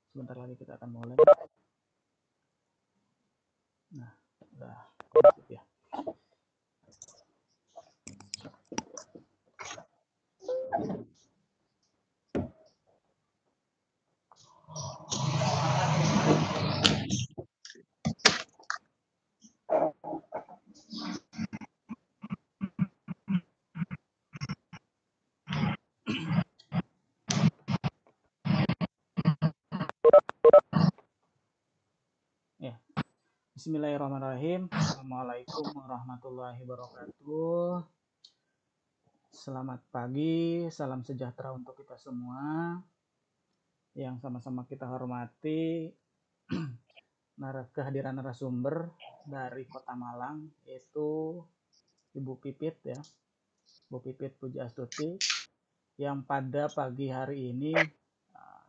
Sebentar lagi kita akan mulai. Nah, udah kondusif ya. Ya. Bismillahirrahmanirrahim. Assalamualaikum warahmatullahi wabarakatuh. Selamat pagi, salam sejahtera untuk kita semua. Yang sama-sama kita hormati kehadiran narasumber dari Kota Malang, yaitu Ibu Pipit ya, Bu Pipit Pujiastuti, yang pada pagi hari ini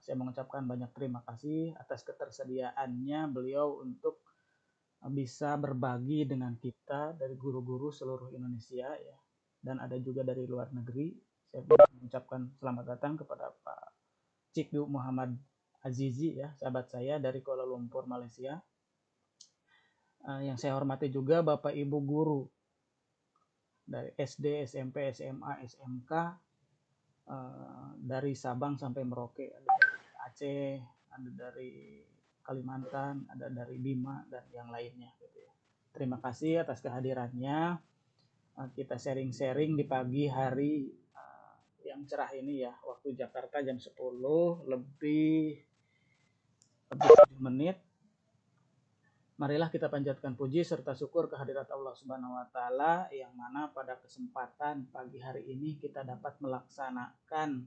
saya mengucapkan banyak terima kasih atas ketersediaannya beliau untuk bisa berbagi dengan kita dari guru-guru seluruh Indonesia ya, dan ada juga dari luar negeri. Saya mengucapkan selamat datang kepada Pak Cikgu Muhammad Azizi ya, sahabat saya dari Kuala Lumpur, Malaysia. Yang saya hormati juga Bapak Ibu guru dari SD, SMP, SMA, SMK, dari Sabang sampai Merauke, ada dari Aceh, ada dari Kalimantan, ada dari Bima, dan yang lainnya. Terima kasih atas kehadirannya. Kita sharing-sharing di pagi hari yang cerah ini ya, waktu Jakarta jam 10 lebih 7 menit. Marilah kita panjatkan puji serta syukur kehadirat Allah Subhanahu wa Ta'ala, yang mana pada kesempatan pagi hari ini kita dapat melaksanakan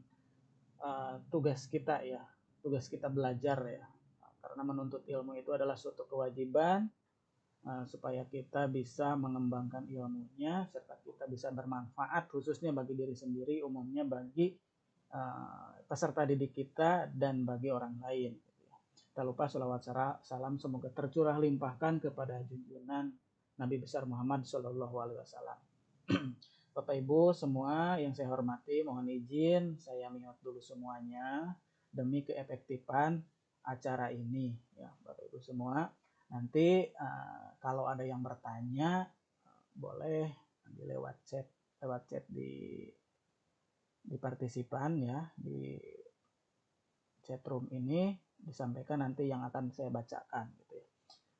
tugas kita ya, tugas kita belajar ya, karena menuntut ilmu itu adalah suatu kewajiban, supaya kita bisa mengembangkan ilmunya serta kita bisa bermanfaat khususnya bagi diri sendiri, umumnya bagi peserta didik kita dan bagi orang lain. Tak lupa sholawat salam semoga tercurah limpahkan kepada junjungan Nabi besar Muhammad SAW. Bapak Ibu semua yang saya hormati, mohon izin saya mute dulu semuanya demi keefektifan acara ini ya, Bapak Ibu semua. Nanti kalau ada yang bertanya boleh lewat chat di partisipan ya, di chat room ini disampaikan nanti yang akan saya bacakan gitu ya.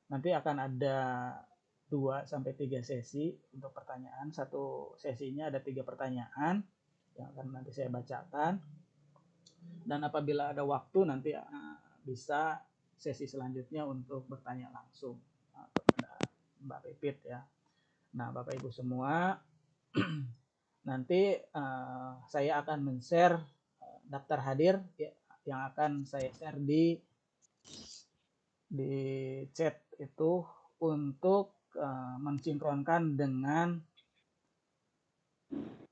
Nanti akan ada 2-3 sesi untuk pertanyaan. Satu sesinya ada 3 pertanyaan yang akan nanti saya bacakan. Dan apabila ada waktu nanti bisa sesi selanjutnya untuk bertanya langsung kepada Mbak Pipit ya. Nah, Bapak Ibu semua, nanti saya akan men-share daftar hadir ya, yang akan saya share di chat itu untuk mensinkronkan dengan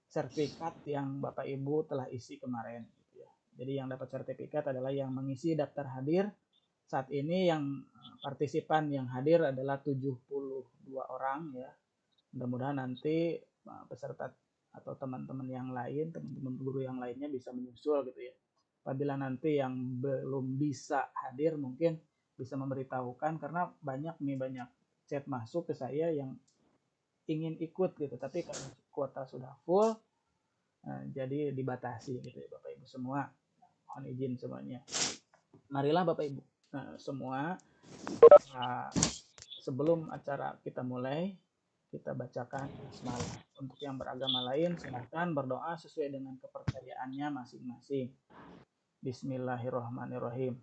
sertifikat yang Bapak Ibu telah isi kemarin gitu ya. Jadi yang dapat sertifikat adalah yang mengisi daftar hadir. Saat ini yang partisipan yang hadir adalah 72 orang ya. Mudah-mudahan nanti peserta atau teman-teman yang lain, teman-teman guru yang lainnya bisa menyusul gitu ya. Apabila nanti yang belum bisa hadir mungkin bisa memberitahukan, karena banyak chat masuk ke saya yang ingin ikut gitu, tapi kalau kuota sudah full jadi dibatasi gitu ya Bapak Ibu semua. Mohon izin semuanya. Marilah Bapak Ibu semua, sebelum acara kita mulai, kita bacakan basmalah. Untuk yang beragama lain silahkan berdoa sesuai dengan kepercayaannya masing-masing. Bismillahirrahmanirrahim.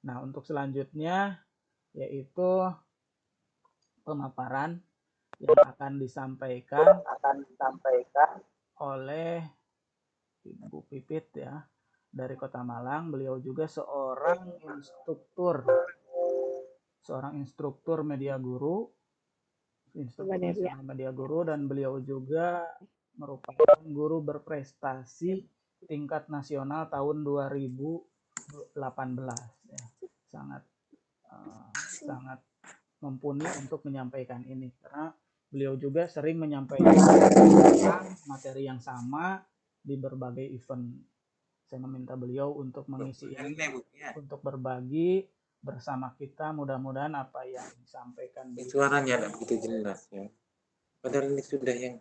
Nah, untuk selanjutnya yaitu pemaparan yang akan disampaikan oleh Ibu Pipit ya, dari Kota Malang. Beliau juga seorang instruktur media guru, dan beliau juga merupakan guru berprestasi tingkat nasional tahun 2018 ya. Sangat mumpuni untuk menyampaikan ini, karena beliau juga sering menyampaikan materi yang sama di berbagai event Saya meminta beliau untuk mengisi ini, untuk berbagi bersama kita. Mudah-mudahan apa yang disampaikan Suaranya tidak begitu jelas ya. Padahal ini sudah yang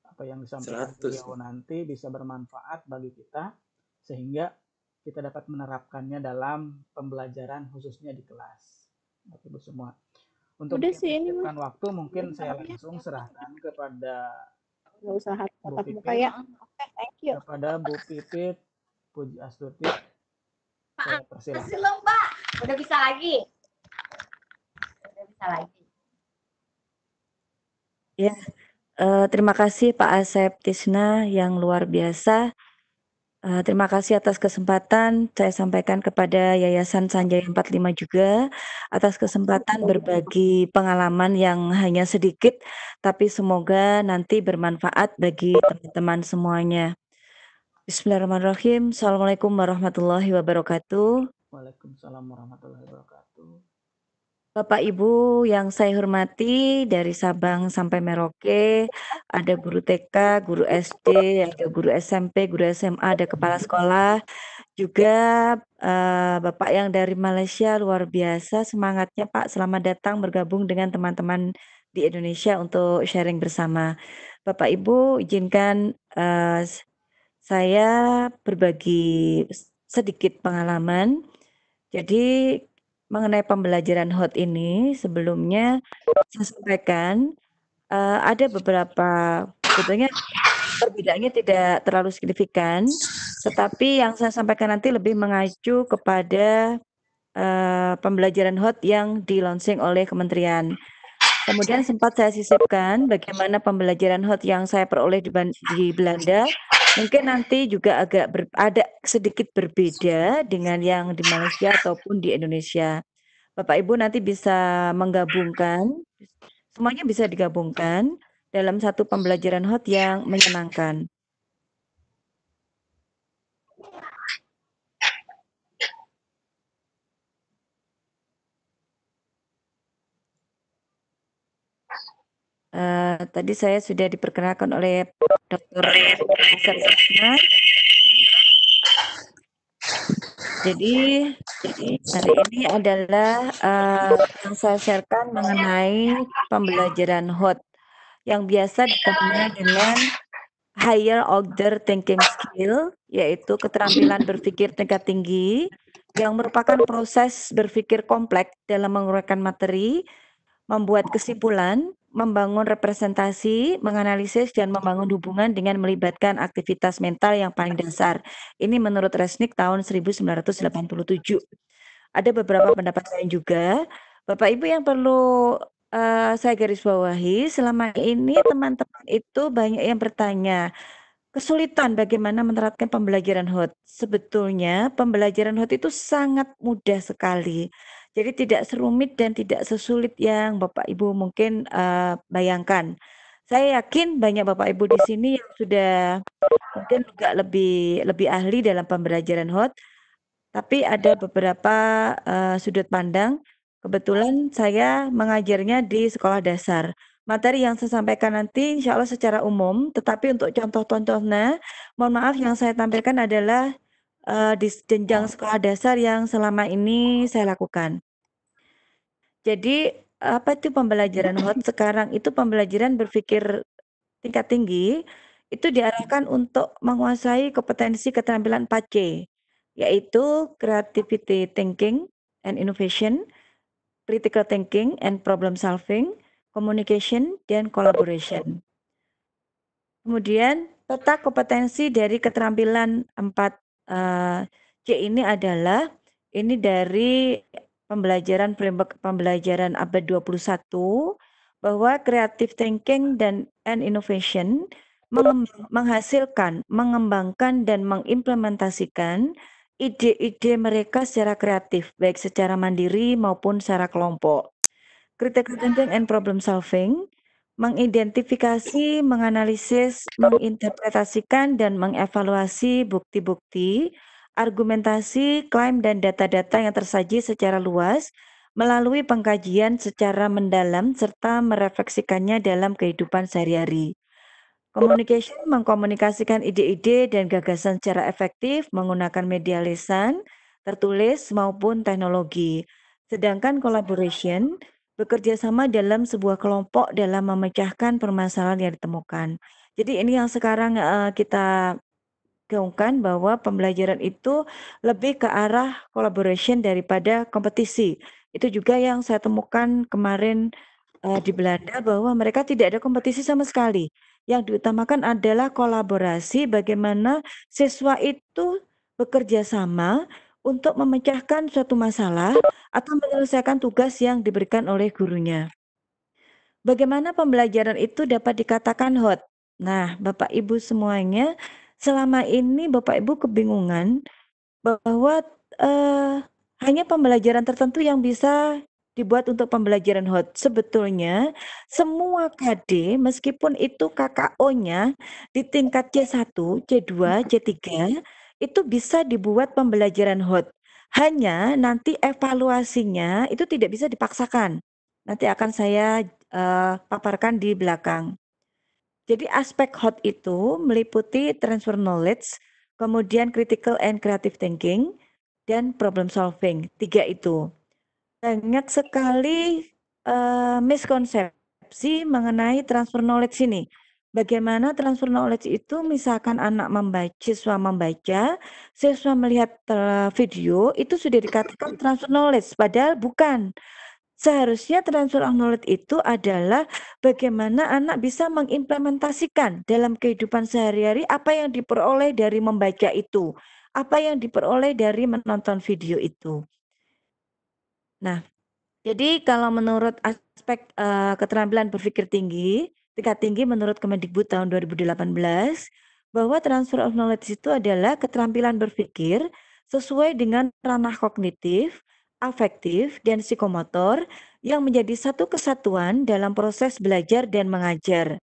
apa yang disampaikan 100. beliau nanti bisa bermanfaat bagi kita sehingga kita dapat menerapkannya dalam pembelajaran khususnya di kelas. Bapak Ibu semua. Untuk mempersiapkan waktu mungkin saya langsung serahkan kepada Nggak usah Bu tatap muka Pipit, ya. Thank you. kepada Bu Pipit Puji Astuti. Saya persilakan. Masih loh, Mbak. Udah bisa lagi. Udah bisa lagi. Ya, terima kasih Pak Asep Tisna yang luar biasa. Terima kasih atas kesempatan saya sampaikan kepada Yayasan Sanjaya 45 juga atas kesempatan berbagi pengalaman yang hanya sedikit tapi semoga nanti bermanfaat bagi teman-teman semuanya. Bismillahirrahmanirrahim. Assalamualaikum warahmatullahi wabarakatuh. Waalaikumsalam warahmatullahi wabarakatuh. Bapak Ibu yang saya hormati dari Sabang sampai Merauke, ada guru TK, guru SD, ada guru SMP, guru SMA, ada kepala sekolah, juga Bapak yang dari Malaysia luar biasa semangatnya Pak, selamat datang bergabung dengan teman-teman di Indonesia untuk sharing bersama. Bapak Ibu izinkan saya berbagi sedikit pengalaman. Jadi mengenai pembelajaran HOT ini sebelumnya saya sampaikan ada beberapa sebetulnya perbedaannya tidak terlalu signifikan, tetapi yang saya sampaikan nanti lebih mengacu kepada pembelajaran HOT yang di-launching oleh kementerian. Kemudian sempat saya sisipkan bagaimana pembelajaran HOT yang saya peroleh di Belanda. Mungkin nanti juga agak ada sedikit berbeda dengan yang di Malaysia ataupun di Indonesia. Bapak Ibu nanti bisa menggabungkan, semuanya bisa digabungkan dalam satu pembelajaran HOT yang menyenangkan. Tadi saya sudah diperkenalkan oleh Dr. Asep Tisna. Jadi hari ini adalah yang saya sharekan mengenai pembelajaran HOT yang biasa dikenal dengan higher order thinking skill, yaitu keterampilan berpikir tingkat tinggi yang merupakan proses berpikir kompleks dalam menguraikan materi, membuat kesimpulan, membangun representasi, menganalisis, dan membangun hubungan dengan melibatkan aktivitas mental yang paling dasar. Ini menurut Resnick tahun 1987. Ada beberapa pendapat lain juga. Bapak Ibu yang perlu saya garis bawahi, selama ini teman-teman itu banyak yang bertanya, kesulitan bagaimana menerapkan pembelajaran HOT. Sebetulnya pembelajaran HOT itu sangat mudah sekali. Jadi tidak serumit dan tidak sesulit yang Bapak Ibu mungkin bayangkan. Saya yakin banyak Bapak Ibu di sini yang sudah mungkin juga lebih ahli dalam pembelajaran HOT. Tapi ada beberapa sudut pandang. Kebetulan saya mengajarnya di sekolah dasar. Materi yang saya sampaikan nanti insya Allah secara umum, tetapi untuk contoh-contohnya, mohon maaf yang saya tampilkan adalah di jenjang sekolah dasar yang selama ini saya lakukan. Jadi apa itu pembelajaran HOT sekarang? Itu pembelajaran berpikir tingkat tinggi, itu diarahkan untuk menguasai kompetensi keterampilan 4C, yaitu creativity thinking and innovation, critical thinking and problem solving, communication, dan collaboration. Kemudian peta kompetensi dari keterampilan 4C ini adalah ini dari pembelajaran framework pembelajaran abad 21 bahwa creative thinking dan innovation menghasilkan, mengembangkan dan mengimplementasikan ide-ide mereka secara kreatif baik secara mandiri maupun secara kelompok. Critical thinking and problem solving mengidentifikasi, menganalisis, menginterpretasikan, dan mengevaluasi bukti-bukti, argumentasi, klaim, dan data-data yang tersaji secara luas melalui pengkajian secara mendalam serta merefleksikannya dalam kehidupan sehari-hari. Communication mengkomunikasikan ide-ide dan gagasan secara efektif menggunakan media lisan, tertulis maupun teknologi. Sedangkan collaboration bekerja sama dalam sebuah kelompok dalam memecahkan permasalahan yang ditemukan. Jadi ini yang sekarang kita gaungkan bahwa pembelajaran itu lebih ke arah collaboration daripada kompetisi. Itu juga yang saya temukan kemarin di Belanda bahwa mereka tidak ada kompetisi sama sekali. Yang diutamakan adalah kolaborasi bagaimana siswa itu bekerja sama untuk memecahkan suatu masalah atau menyelesaikan tugas yang diberikan oleh gurunya. Bagaimana pembelajaran itu dapat dikatakan hot? Nah, Bapak Ibu semuanya, selama ini Bapak Ibu kebingungan bahwa hanya pembelajaran tertentu yang bisa dibuat untuk pembelajaran hot. Sebetulnya semua KD meskipun itu KKO-nya di tingkat C1, C2, C3 itu bisa dibuat pembelajaran hot. Hanya nanti evaluasinya itu tidak bisa dipaksakan. Nanti akan saya paparkan di belakang. Jadi aspek hot itu meliputi transfer knowledge, kemudian critical and creative thinking, dan problem solving. 3 itu. Banyak sekali miskonsepsi mengenai transfer knowledge ini. Bagaimana transfer knowledge itu misalkan siswa membaca, siswa melihat video, itu sudah dikatakan transfer knowledge, padahal bukan. Seharusnya transfer of knowledge itu adalah bagaimana anak bisa mengimplementasikan dalam kehidupan sehari-hari apa yang diperoleh dari membaca itu, apa yang diperoleh dari menonton video itu. Nah, jadi kalau menurut aspek keterampilan berpikir tinggi, tingkat tinggi menurut Kemendikbud tahun 2018, bahwa transfer of knowledge itu adalah keterampilan berpikir sesuai dengan ranah kognitif, afektif, dan psikomotor yang menjadi satu kesatuan dalam proses belajar dan mengajar.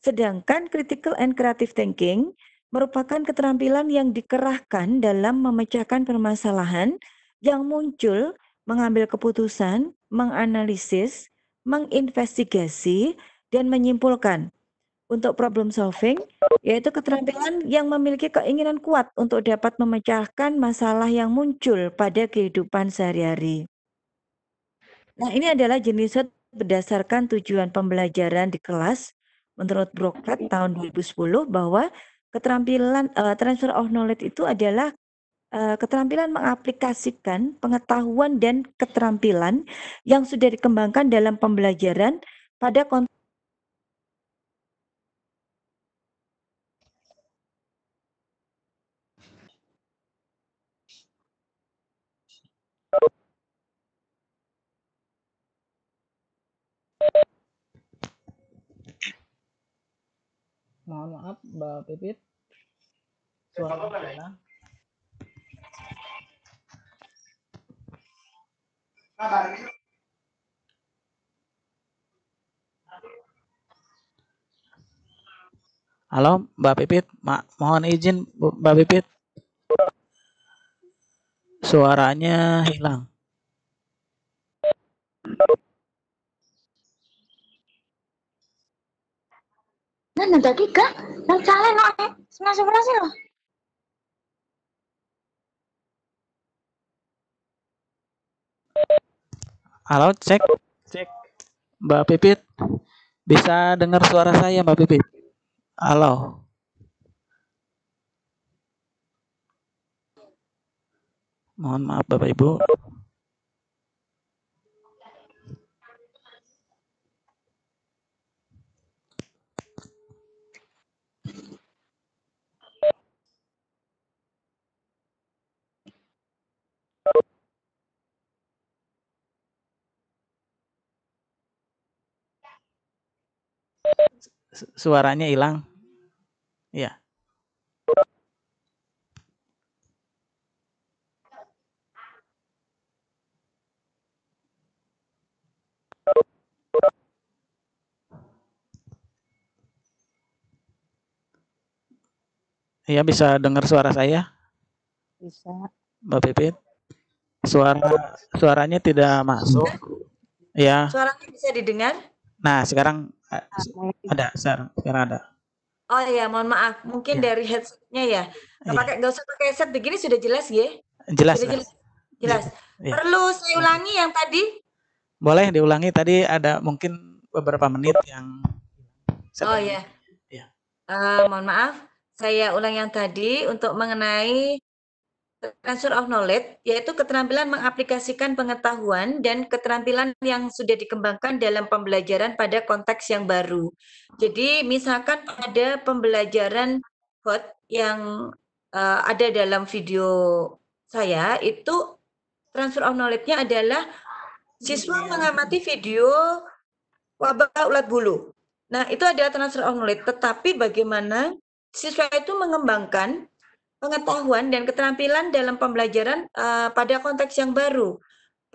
Sedangkan critical and creative thinking merupakan keterampilan yang dikerahkan dalam memecahkan permasalahan yang muncul, mengambil keputusan, menganalisis, menginvestigasi, dan menyimpulkan. Untuk problem solving, yaitu keterampilan yang memiliki keinginan kuat untuk dapat memecahkan masalah yang muncul pada kehidupan sehari-hari. Nah, ini adalah jenis berdasarkan tujuan pembelajaran di kelas menurut Brokat tahun 2010 bahwa keterampilan transfer of knowledge itu adalah keterampilan mengaplikasikan pengetahuan dan keterampilan yang sudah dikembangkan dalam pembelajaran pada konteks. Mohon maaf, Mbak Pipit. Suara hilang. Halo, Mbak Pipit. Mohon izin, Mbak Pipit. Suaranya hilang. Nah, tadi kak, yang salah no, sebenarnya loh. Halo, cek. Mbak Pipit. Bisa dengar suara saya, Mbak Pipit? Halo. Mohon maaf, Bapak Ibu. Suaranya hilang. Iya. Iya, bisa dengar suara saya? Bisa. Mbak Pipit. Suaranya tidak masuk. Ya. Suaranya bisa didengar? Nah, sekarang ada. Sekarang ada. Oh ya, mohon maaf, mungkin Ya, dari headsetnya ya. iya. Nggak usah pakai headset begini sudah jelas ya? Jelas, Sudah jelas. jelas. Jelas. Iya. Perlu saya ulangi yang tadi? Boleh diulangi tadi ada mungkin beberapa menit yang Oh sedang ya, ya. mohon maaf, saya ulang yang tadi untuk mengenai transfer of knowledge, yaitu keterampilan mengaplikasikan pengetahuan dan keterampilan yang sudah dikembangkan dalam pembelajaran pada konteks yang baru. Jadi misalkan pada pembelajaran HOT yang ada dalam video saya, itu transfer of knowledge-nya adalah siswa mengamati video wabah ulat bulu. Nah, itu adalah transfer of knowledge, tetapi bagaimana siswa itu mengembangkan pengetahuan dan keterampilan dalam pembelajaran pada konteks yang baru.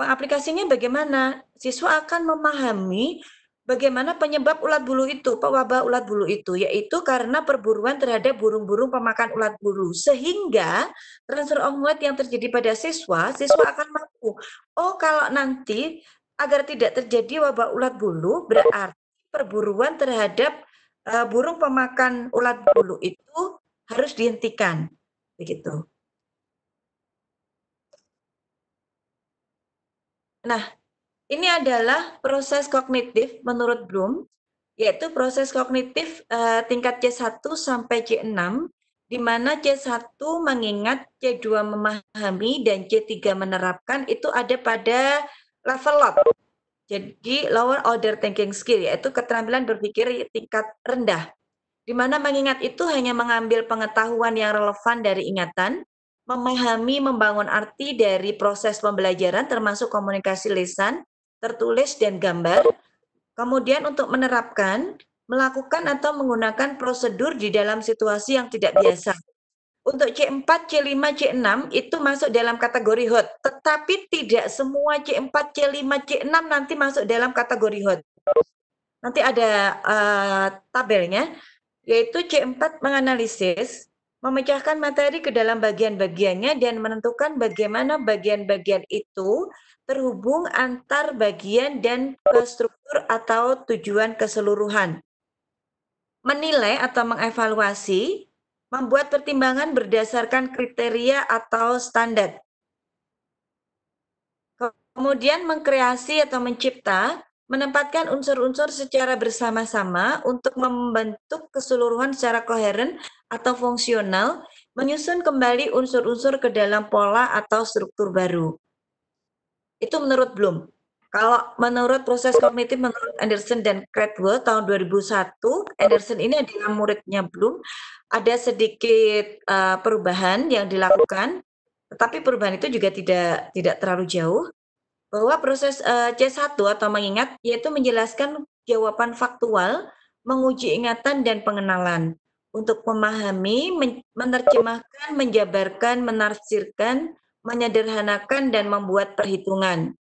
Aplikasinya bagaimana? Siswa akan memahami bagaimana penyebab ulat bulu itu, wabah ulat bulu itu, yaitu karena perburuan terhadap burung-burung pemakan ulat bulu. Sehingga transfer of knowledge yang terjadi pada siswa, siswa akan mampu, oh kalau nanti agar tidak terjadi wabah ulat bulu, berarti perburuan terhadap burung pemakan ulat bulu itu harus dihentikan. Begitu. Nah, ini adalah proses kognitif menurut Bloom, yaitu proses kognitif tingkat C1 sampai C6, di mana C1 mengingat, C2 memahami, dan C3 menerapkan, itu ada pada level lot. Jadi lower order thinking skill, yaitu keterampilan berpikir tingkat rendah. Di mana mengingat itu hanya mengambil pengetahuan yang relevan dari ingatan, memahami, membangun arti dari proses pembelajaran termasuk komunikasi lisan, tertulis, dan gambar. Kemudian untuk menerapkan, melakukan atau menggunakan prosedur di dalam situasi yang tidak biasa. Untuk C4, C5, C6 itu masuk dalam kategori hot, tetapi tidak semua C4, C5, C6 nanti masuk dalam kategori hot. Nanti ada tabelnya, yaitu C4 menganalisis, memecahkan materi ke dalam bagian-bagiannya dan menentukan bagaimana bagian-bagian itu terhubung antar bagian dan ke struktur atau tujuan keseluruhan. Menilai atau mengevaluasi, membuat pertimbangan berdasarkan kriteria atau standar. Kemudian mengkreasi atau mencipta, menempatkan unsur-unsur secara bersama-sama untuk membentuk keseluruhan secara koheren atau fungsional, menyusun kembali unsur-unsur ke dalam pola atau struktur baru. Itu menurut Bloom. Kalau menurut proses kognitif menurut Anderson dan Cradwell tahun 2001, Anderson ini adalah muridnya Bloom, ada sedikit perubahan yang dilakukan, tetapi perubahan itu juga tidak terlalu jauh, bahwa proses C1 atau mengingat yaitu menjelaskan jawaban faktual, menguji ingatan dan pengenalan untuk memahami, menerjemahkan, menjabarkan, menafsirkan, menyederhanakan dan membuat perhitungan.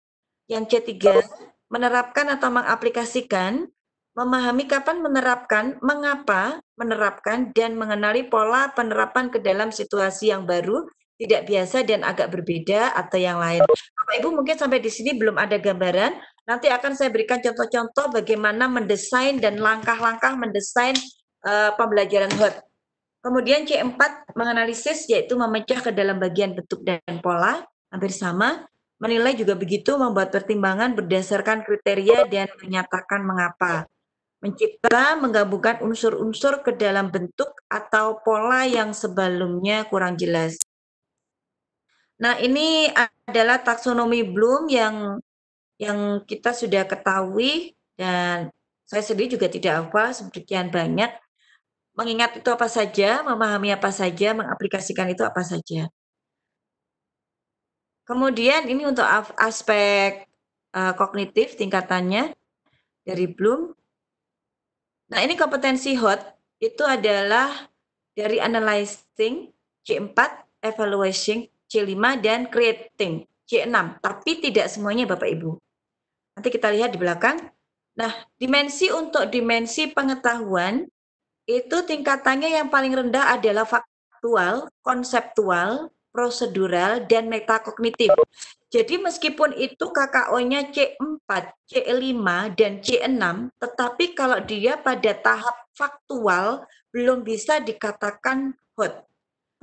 Yang C3, menerapkan atau mengaplikasikan, memahami kapan menerapkan, mengapa menerapkan, dan mengenali pola penerapan ke dalam situasi yang baru, tidak biasa dan agak berbeda atau yang lain. Bapak Ibu mungkin sampai di sini belum ada gambaran, nanti akan saya berikan contoh-contoh bagaimana mendesain dan langkah-langkah mendesain pembelajaran HOT. Kemudian C4 menganalisis, yaitu memecah ke dalam bagian bentuk dan pola, hampir sama. Menilai juga begitu, membuat pertimbangan berdasarkan kriteria dan menyatakan mengapa. Mencipta, menggabungkan unsur-unsur ke dalam bentuk atau pola yang sebelumnya kurang jelas. Nah, ini adalah taksonomi Bloom yang kita sudah ketahui, dan saya sendiri juga tidak hafal sekian banyak. Mengingat itu apa saja, memahami apa saja, mengaplikasikan itu apa saja. Kemudian ini untuk aspek kognitif tingkatannya dari Bloom. Nah, ini kompetensi HOT itu adalah dari analyzing C4, evaluation C5, dan creating C6. Tapi tidak semuanya Bapak Ibu. Nanti kita lihat di belakang. Nah, dimensi untuk dimensi pengetahuan itu tingkatannya yang paling rendah adalah faktual, konseptual, prosedural, dan metakognitif. Jadi meskipun itu KKO-nya C4, C5, dan C6, tetapi kalau dia pada tahap faktual belum bisa dikatakan hot.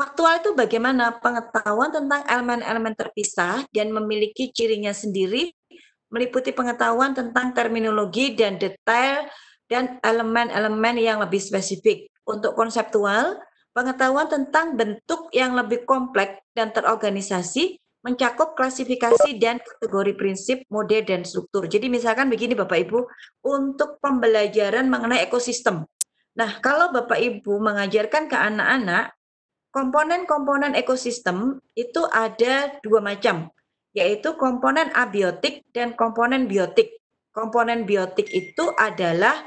Faktual itu bagaimana? Pengetahuan tentang elemen-elemen terpisah dan memiliki cirinya sendiri, meliputi pengetahuan tentang terminologi dan detail dan elemen-elemen yang lebih spesifik. Untuk konseptual, pengetahuan tentang bentuk yang lebih kompleks dan terorganisasi, mencakup klasifikasi dan kategori prinsip, mode, dan struktur. Jadi misalkan begini Bapak Ibu, untuk pembelajaran mengenai ekosistem. Nah, kalau Bapak Ibu mengajarkan ke anak-anak, komponen-komponen ekosistem itu ada dua macam, yaitu komponen abiotik dan komponen biotik. Komponen biotik itu adalah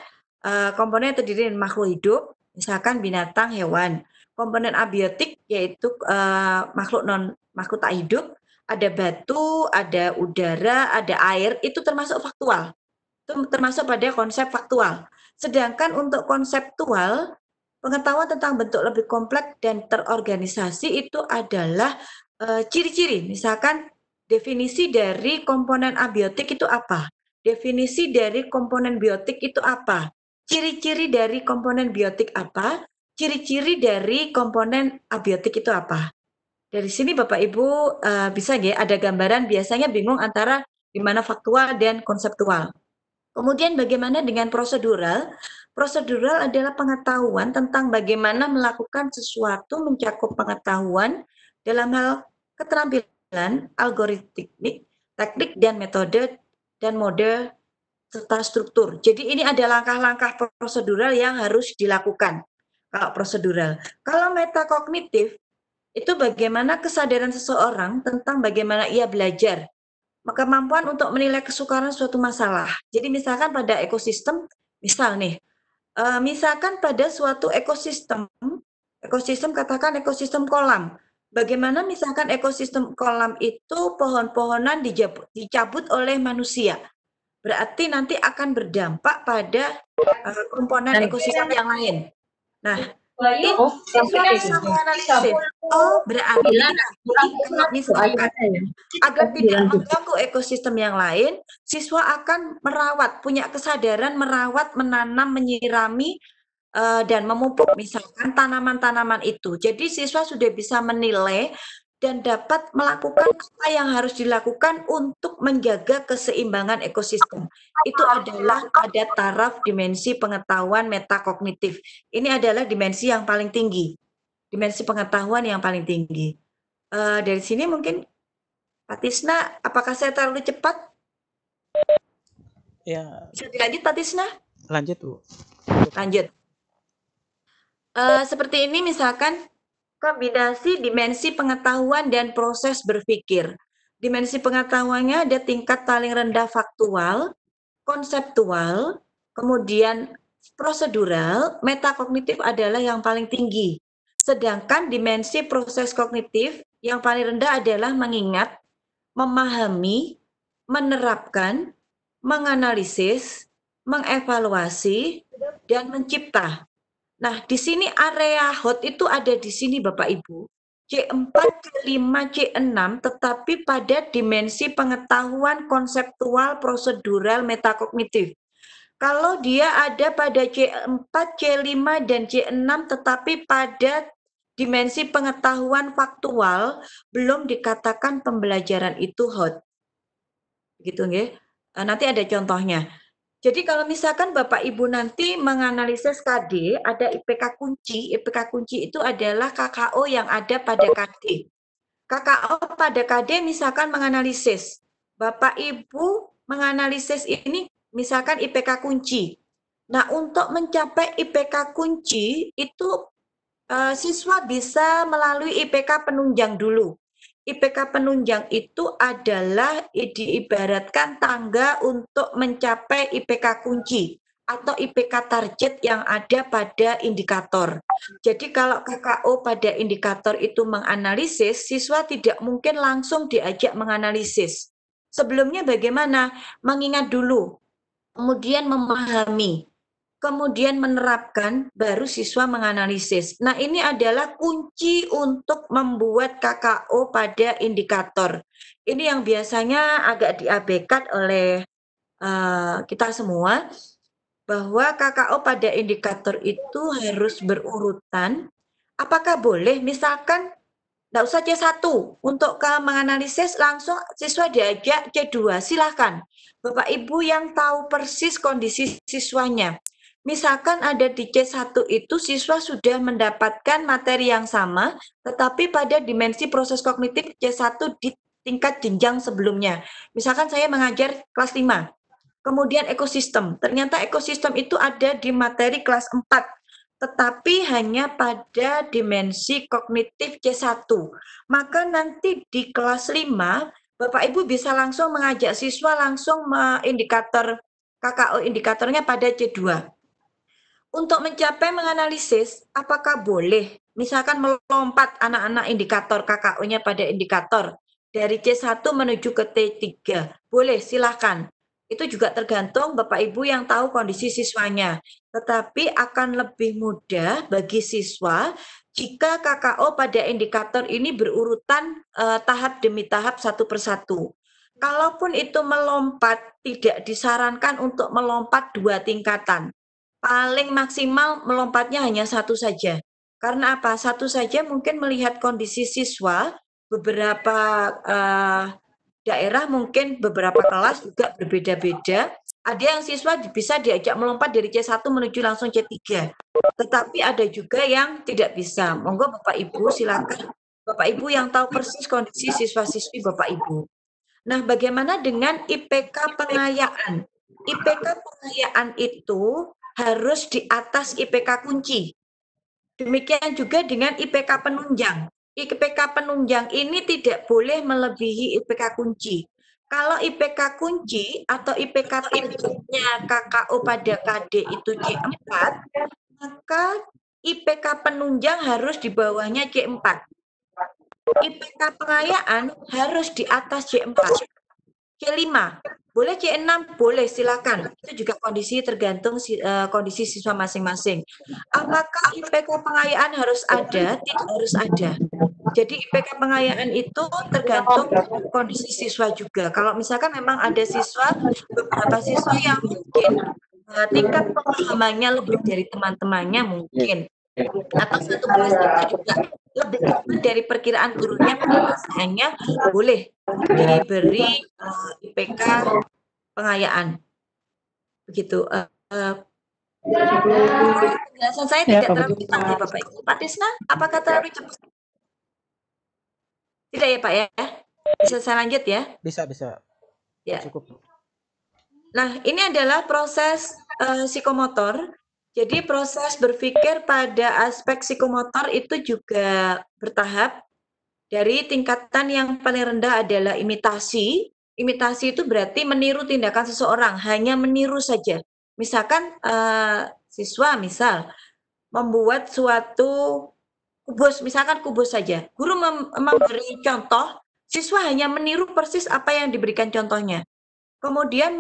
komponen yang terdiri dari makhluk hidup, misalkan binatang, hewan. Komponen abiotik yaitu makhluk tak hidup, ada batu, ada udara, ada air, itu termasuk faktual. Itu termasuk pada konsep faktual. Sedangkan untuk konseptual, pengetahuan tentang bentuk lebih kompleks dan terorganisasi itu adalah ciri-ciri. Misalkan definisi dari komponen abiotik itu apa? Definisi dari komponen biotik itu apa? Ciri-ciri dari komponen biotik apa? Ciri-ciri dari komponen abiotik itu apa? Dari sini Bapak Ibu bisa ya ada gambaran, biasanya bingung antara di mana faktual dan konseptual. Kemudian bagaimana dengan prosedural? Prosedural adalah pengetahuan tentang bagaimana melakukan sesuatu, mencakup pengetahuan dalam hal keterampilan, algoritmik, teknik dan metode dan mode serta struktur. Jadi ini ada langkah-langkah prosedural yang harus dilakukan. Kalau prosedural. Kalau metakognitif itu bagaimana kesadaran seseorang tentang bagaimana ia belajar, kemampuan untuk menilai kesukaran suatu masalah. Jadi misalkan pada ekosistem, misalkan pada suatu ekosistem katakan ekosistem kolam. Bagaimana misalkan ekosistem kolam itu pohon-pohonan dicabut oleh manusia. Berarti nanti akan berdampak pada komponen ekosistem yang lain. Nah, itu siswa bisa menganalisis. Oh, berarti kalau misalkan agar tidak mengganggu ekosistem yang lain, siswa akan merawat, punya kesadaran merawat, menanam, menyirami, dan memupuk misalkan tanaman-tanaman itu. Jadi siswa sudah bisa menilai dan dapat melakukan apa yang harus dilakukan untuk menjaga keseimbangan ekosistem. Itu adalah pada taraf dimensi pengetahuan metakognitif. Ini adalah dimensi yang paling tinggi, dimensi pengetahuan yang paling tinggi. Dari sini mungkin Pak Tisna, apakah saya terlalu cepat? Ya, Bisa dilanjut Pak Tisna? lanjut Bu. Lanjut. Seperti ini misalkan kombinasi dimensi pengetahuan dan proses berpikir. Dimensi pengetahuannya ada tingkat paling rendah faktual, konseptual, kemudian prosedural, metakognitif adalah yang paling tinggi. Sedangkan dimensi proses kognitif yang paling rendah adalah mengingat, memahami, menerapkan, menganalisis, mengevaluasi, dan mencipta. Nah, di sini area hot itu ada di sini Bapak Ibu. C4, C5, C6, tetapi pada dimensi pengetahuan konseptual, prosedural, metakognitif. Kalau dia ada pada C4, C5, dan C6, tetapi pada dimensi pengetahuan faktual, belum dikatakan pembelajaran itu hot. Gitu nggih. Nanti ada contohnya. Jadi kalau misalkan Bapak Ibu nanti menganalisis KD, ada IPK kunci. IPK kunci itu adalah KKO yang ada pada KD. KKO pada KD misalkan menganalisis. Bapak Ibu menganalisis ini misalkan IPK kunci. Nah, untuk mencapai IPK kunci itu siswa bisa melalui IPK penunjang dulu. IPK penunjang itu adalah diibaratkan tangga untuk mencapai IPK kunci atau IPK target yang ada pada indikator. Jadi kalau KKO pada indikator itu menganalisis, siswa tidak mungkin langsung diajak menganalisis. Sebelumnya bagaimana? Mengingat dulu, kemudian memahami, kemudian menerapkan, baru siswa menganalisis. Nah, ini adalah kunci untuk membuat KKO pada indikator. Ini yang biasanya agak diabaikan oleh kita semua, bahwa KKO pada indikator itu harus berurutan. Apakah boleh misalkan nggak usah C1 untuk menganalisis, langsung siswa diajak C2, silahkan. Bapak Ibu yang tahu persis kondisi siswanya. Misalkan ada di C1 itu siswa sudah mendapatkan materi yang sama, tetapi pada dimensi proses kognitif C1 di tingkat jenjang sebelumnya. Misalkan saya mengajar kelas 5, kemudian ekosistem. Ternyata ekosistem itu ada di materi kelas 4, tetapi hanya pada dimensi kognitif C1. Maka nanti di kelas 5, Bapak Ibu bisa langsung mengajak siswa langsung indikator KKO indikatornya pada C2. Untuk mencapai menganalisis, apakah boleh misalkan melompat anak-anak indikator KKO-nya pada indikator dari C1 menuju ke T3? Boleh, silahkan. Itu juga tergantung Bapak Ibu yang tahu kondisi siswanya. Tetapi akan lebih mudah bagi siswa jika KKO pada indikator ini berurutan tahap demi tahap satu persatu. Kalaupun itu melompat, tidak disarankan untuk melompat 2 tingkatan. Paling maksimal melompatnya hanya 1 saja. Karena apa? 1 saja mungkin melihat kondisi siswa, beberapa daerah mungkin beberapa kelas juga berbeda-beda. Ada yang siswa bisa diajak melompat dari C1 menuju langsung C3. Tetapi ada juga yang tidak bisa. Monggo Bapak Ibu silakan. Bapak Ibu yang tahu persis kondisi siswa-siswi Bapak Ibu. Nah, bagaimana dengan IPK pengayaan? IPK pengayaan itu harus di atas IPK kunci. Demikian juga dengan IPK penunjang. IPK penunjang ini tidak boleh melebihi IPK kunci. Kalau IPK kunci atau IPK targetnya KKO pada KD itu C4, maka IPK penunjang harus di bawahnya C4. IPK pengayaan harus di atas C4. C5, boleh C6, boleh silakan. Itu juga kondisi tergantung kondisi siswa masing-masing. Apakah IPK pengayaan harus ada? Tidak harus ada. Jadi IPK pengayaan itu tergantung kondisi siswa juga. Kalau misalkan memang ada beberapa siswa yang mungkin tingkat pemahamannya lebih dari teman-temannya mungkin, atau satu kelas itu juga lebih cepat dari perkiraan gurunya, hanya boleh diberi IPK pengayaan. Begitu. Penjelasan saya tidak terlalu cepat ya Bapak Ibu. Pak Tisna, apakah terlalu cepat? Tidak ya Pak ya? Bisa saya lanjut ya? Bisa. Ya. Cukup. Nah, ini adalah proses psikomotor. Jadi proses berpikir pada aspek psikomotor itu juga bertahap. Dari tingkatan yang paling rendah adalah imitasi. Imitasi itu berarti meniru tindakan seseorang, hanya meniru saja. Misalkan siswa membuat suatu kubus, misalkan kubus saja. Guru memberi contoh, siswa hanya meniru persis apa yang diberikan contohnya. Kemudian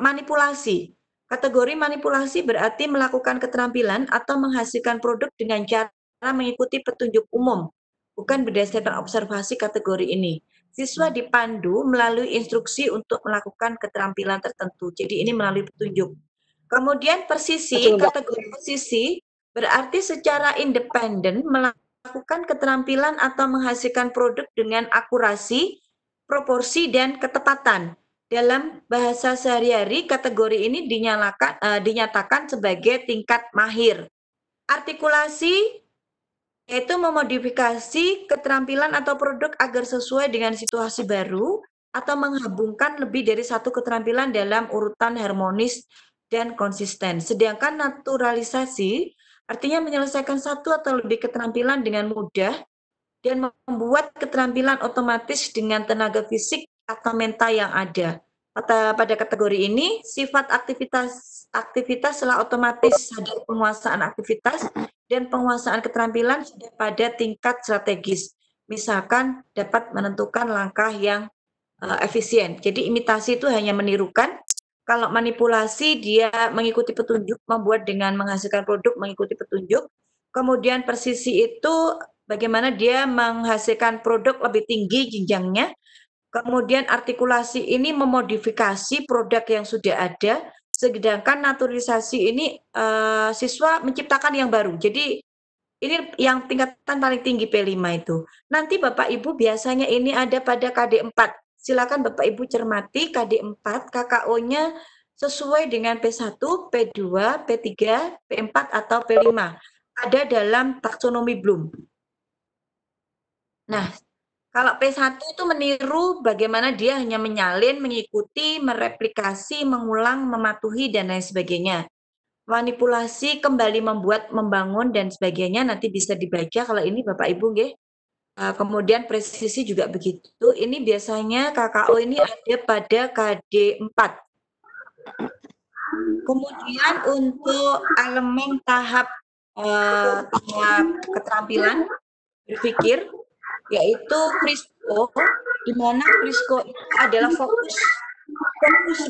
manipulasi. Kategori manipulasi berarti melakukan keterampilan atau menghasilkan produk dengan cara mengikuti petunjuk umum, bukan berdasarkan observasi kategori ini. Siswa dipandu melalui instruksi untuk melakukan keterampilan tertentu. Jadi ini melalui petunjuk. Kemudian persisi, kategori persisi berarti secara independen melakukan keterampilan atau menghasilkan produk dengan akurasi, proporsi, dan ketepatan. Dalam bahasa sehari-hari, kategori ini dinyatakan sebagai tingkat mahir. Artikulasi yaitu memodifikasi keterampilan atau produk agar sesuai dengan situasi baru atau menggabungkan lebih dari satu keterampilan dalam urutan harmonis dan konsisten. Sedangkan naturalisasi artinya menyelesaikan satu atau lebih keterampilan dengan mudah dan membuat keterampilan otomatis dengan tenaga fisik atau mental yang ada. Pada kategori ini, sifat aktivitas telah otomatis sadar penguasaan aktivitas dan penguasaan keterampilan sudah pada tingkat strategis. Misalkan dapat menentukan langkah yang efisien. Jadi imitasi itu hanya menirukan, Kalau manipulasi dia mengikuti petunjuk, membuat dengan menghasilkan produk mengikuti petunjuk. Kemudian presisi itu bagaimana dia menghasilkan produk lebih tinggi jenjangnya. Kemudian artikulasi ini memodifikasi produk yang sudah ada, sedangkan naturalisasi ini siswa menciptakan yang baru. Jadi ini yang tingkatan paling tinggi P5 itu. Nanti Bapak Ibu biasanya ini ada pada KD4. Silakan Bapak Ibu cermati KD4, KKO-nya sesuai dengan P1, P2, P3, P4 atau P5. Ada dalam taksonomi Bloom. Nah, kalau P1 itu meniru bagaimana dia hanya menyalin, mengikuti, mereplikasi, mengulang, mematuhi, dan lain sebagainya. Manipulasi, kembali membuat, membangun, dan sebagainya nanti bisa dibaca kalau ini Bapak Ibu nggih. Kemudian presisi juga begitu. Ini biasanya KKO ini ada pada KD4. Kemudian untuk elemen tahap keterampilan berpikir, yaitu Frisco, di mana Frisco itu adalah fokus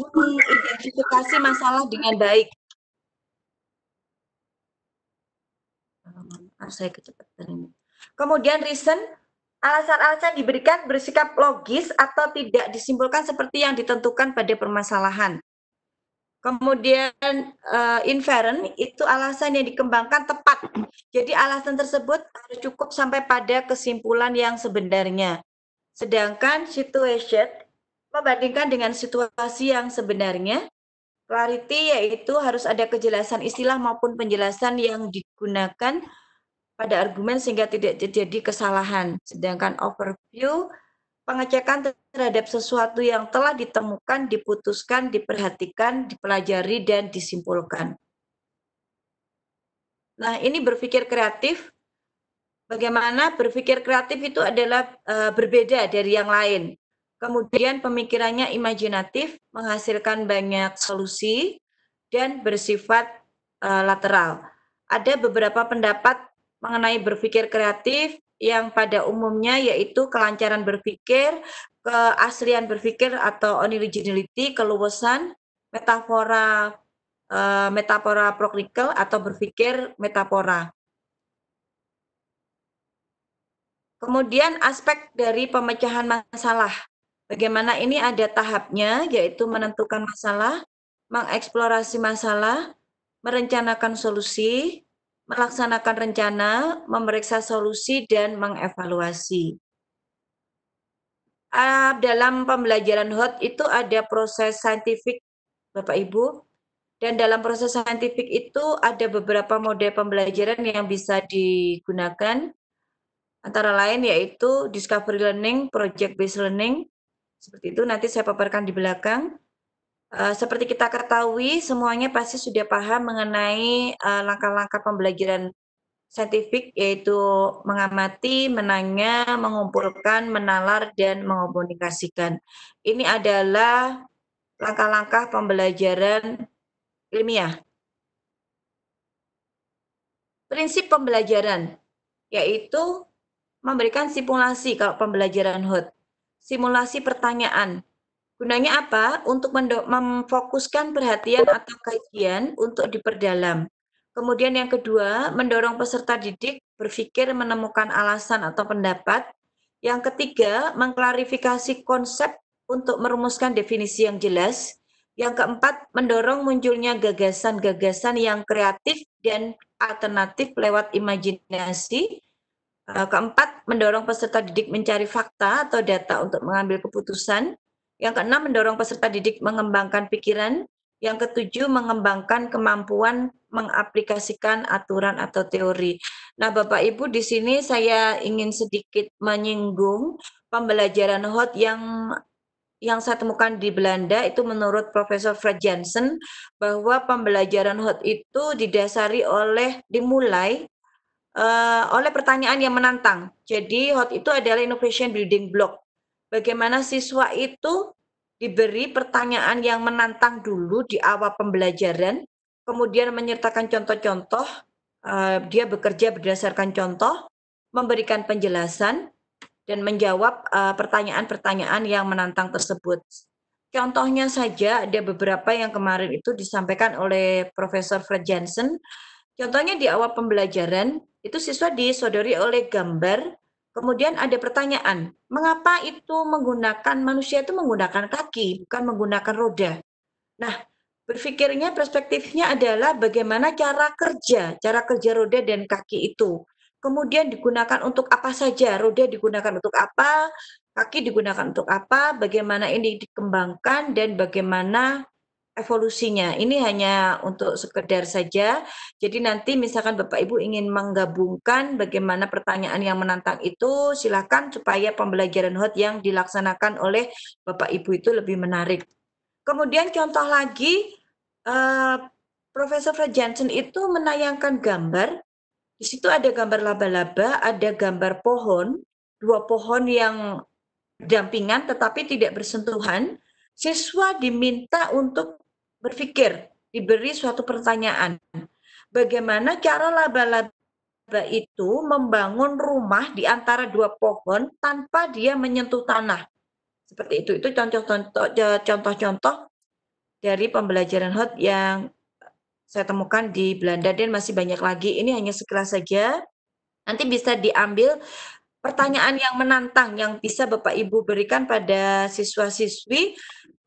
mengidentifikasi masalah dengan baik. Saya kecepatan ini. Kemudian reason, alasan-alasan diberikan bersikap logis atau tidak disimpulkan seperti yang ditentukan pada permasalahan. Kemudian inferent itu alasan yang dikembangkan tepat. Jadi alasan tersebut harus cukup sampai pada kesimpulan yang sebenarnya. Sedangkan situation membandingkan dengan situasi yang sebenarnya. Clarity yaitu harus ada kejelasan istilah maupun penjelasan yang digunakan pada argumen sehingga tidak terjadi kesalahan. Sedangkan overview, pengecekan terhadap sesuatu yang telah ditemukan, diputuskan, diperhatikan, dipelajari, dan disimpulkan. Nah, ini berpikir kreatif. Bagaimana berpikir kreatif itu adalah berbeda dari yang lain. Kemudian pemikirannya imajinatif, menghasilkan banyak solusi, dan bersifat lateral. Ada beberapa pendapat mengenai berpikir kreatif yang pada umumnya yaitu kelancaran berpikir, keaslian berpikir atau originality, keluasan, metafora practical atau berpikir metafora. Kemudian aspek dari pemecahan masalah. Bagaimana ini ada tahapnya, yaitu menentukan masalah, mengeksplorasi masalah, merencanakan solusi, melaksanakan rencana, memeriksa solusi, dan mengevaluasi. Dalam pembelajaran HOT itu ada proses saintifik, Bapak Ibu, dan dalam proses saintifik itu ada beberapa mode pembelajaran yang bisa digunakan, antara lain yaitu discovery learning, project based learning, seperti itu nanti saya paparkan di belakang. Seperti kita ketahui, semuanya pasti sudah paham mengenai langkah-langkah pembelajaran saintifik, yaitu mengamati, menanya, mengumpulkan, menalar, dan mengomunikasikan. Ini adalah langkah-langkah pembelajaran ilmiah. Prinsip pembelajaran, yaitu memberikan simulasi kalau pembelajaran HOT. Simulasi pertanyaan. Gunanya apa? Untuk memfokuskan perhatian atau kajian untuk diperdalam. Kemudian yang kedua, mendorong peserta didik berpikir menemukan alasan atau pendapat. Yang ketiga, mengklarifikasi konsep untuk merumuskan definisi yang jelas. Yang keempat, mendorong munculnya gagasan-gagasan yang kreatif dan alternatif lewat imajinasi. Keempat, mendorong peserta didik mencari fakta atau data untuk mengambil keputusan. Yang keenam, mendorong peserta didik mengembangkan pikiran. Yang ketujuh, mengembangkan kemampuan mengaplikasikan aturan atau teori. Nah, Bapak Ibu, di sini saya ingin sedikit menyinggung pembelajaran HOT yang saya temukan di Belanda itu menurut Profesor Fred Jansen, bahwa pembelajaran HOT itu dimulai oleh pertanyaan yang menantang. Jadi HOT itu adalah innovation building block. Bagaimana siswa itu diberi pertanyaan yang menantang dulu di awal pembelajaran, kemudian menyertakan contoh-contoh, dia bekerja berdasarkan contoh, memberikan penjelasan, dan menjawab pertanyaan-pertanyaan yang menantang tersebut. Contohnya saja ada beberapa yang kemarin itu disampaikan oleh Profesor Fred Johnson. Contohnya di awal pembelajaran, itu siswa disodori oleh gambar, kemudian ada pertanyaan, mengapa itu manusia itu menggunakan kaki, bukan menggunakan roda? Nah, berpikirnya, perspektifnya adalah bagaimana cara kerja roda dan kaki itu. Kemudian digunakan untuk apa saja, roda digunakan untuk apa, kaki digunakan untuk apa, bagaimana ini dikembangkan, dan bagaimana evolusinya. Ini hanya untuk sekedar saja. Jadi nanti misalkan Bapak Ibu ingin menggabungkan bagaimana pertanyaan yang menantang itu, silakan supaya pembelajaran HOT yang dilaksanakan oleh Bapak Ibu itu lebih menarik. Kemudian contoh lagi, Profesor Fred Johnson itu menayangkan gambar. Di situ ada gambar laba-laba, ada gambar pohon, 2 pohon yang berdampingan tetapi tidak bersentuhan. Siswa diminta untuk berpikir, diberi suatu pertanyaan. Bagaimana cara laba-laba itu membangun rumah di antara 2 pohon tanpa dia menyentuh tanah? Seperti itu. Itu contoh-contoh dari pembelajaran HOT yang saya temukan di Belanda dan masih banyak lagi. Ini hanya sekilas saja. Nanti bisa diambil pertanyaan yang menantang yang bisa Bapak Ibu berikan pada siswa-siswi,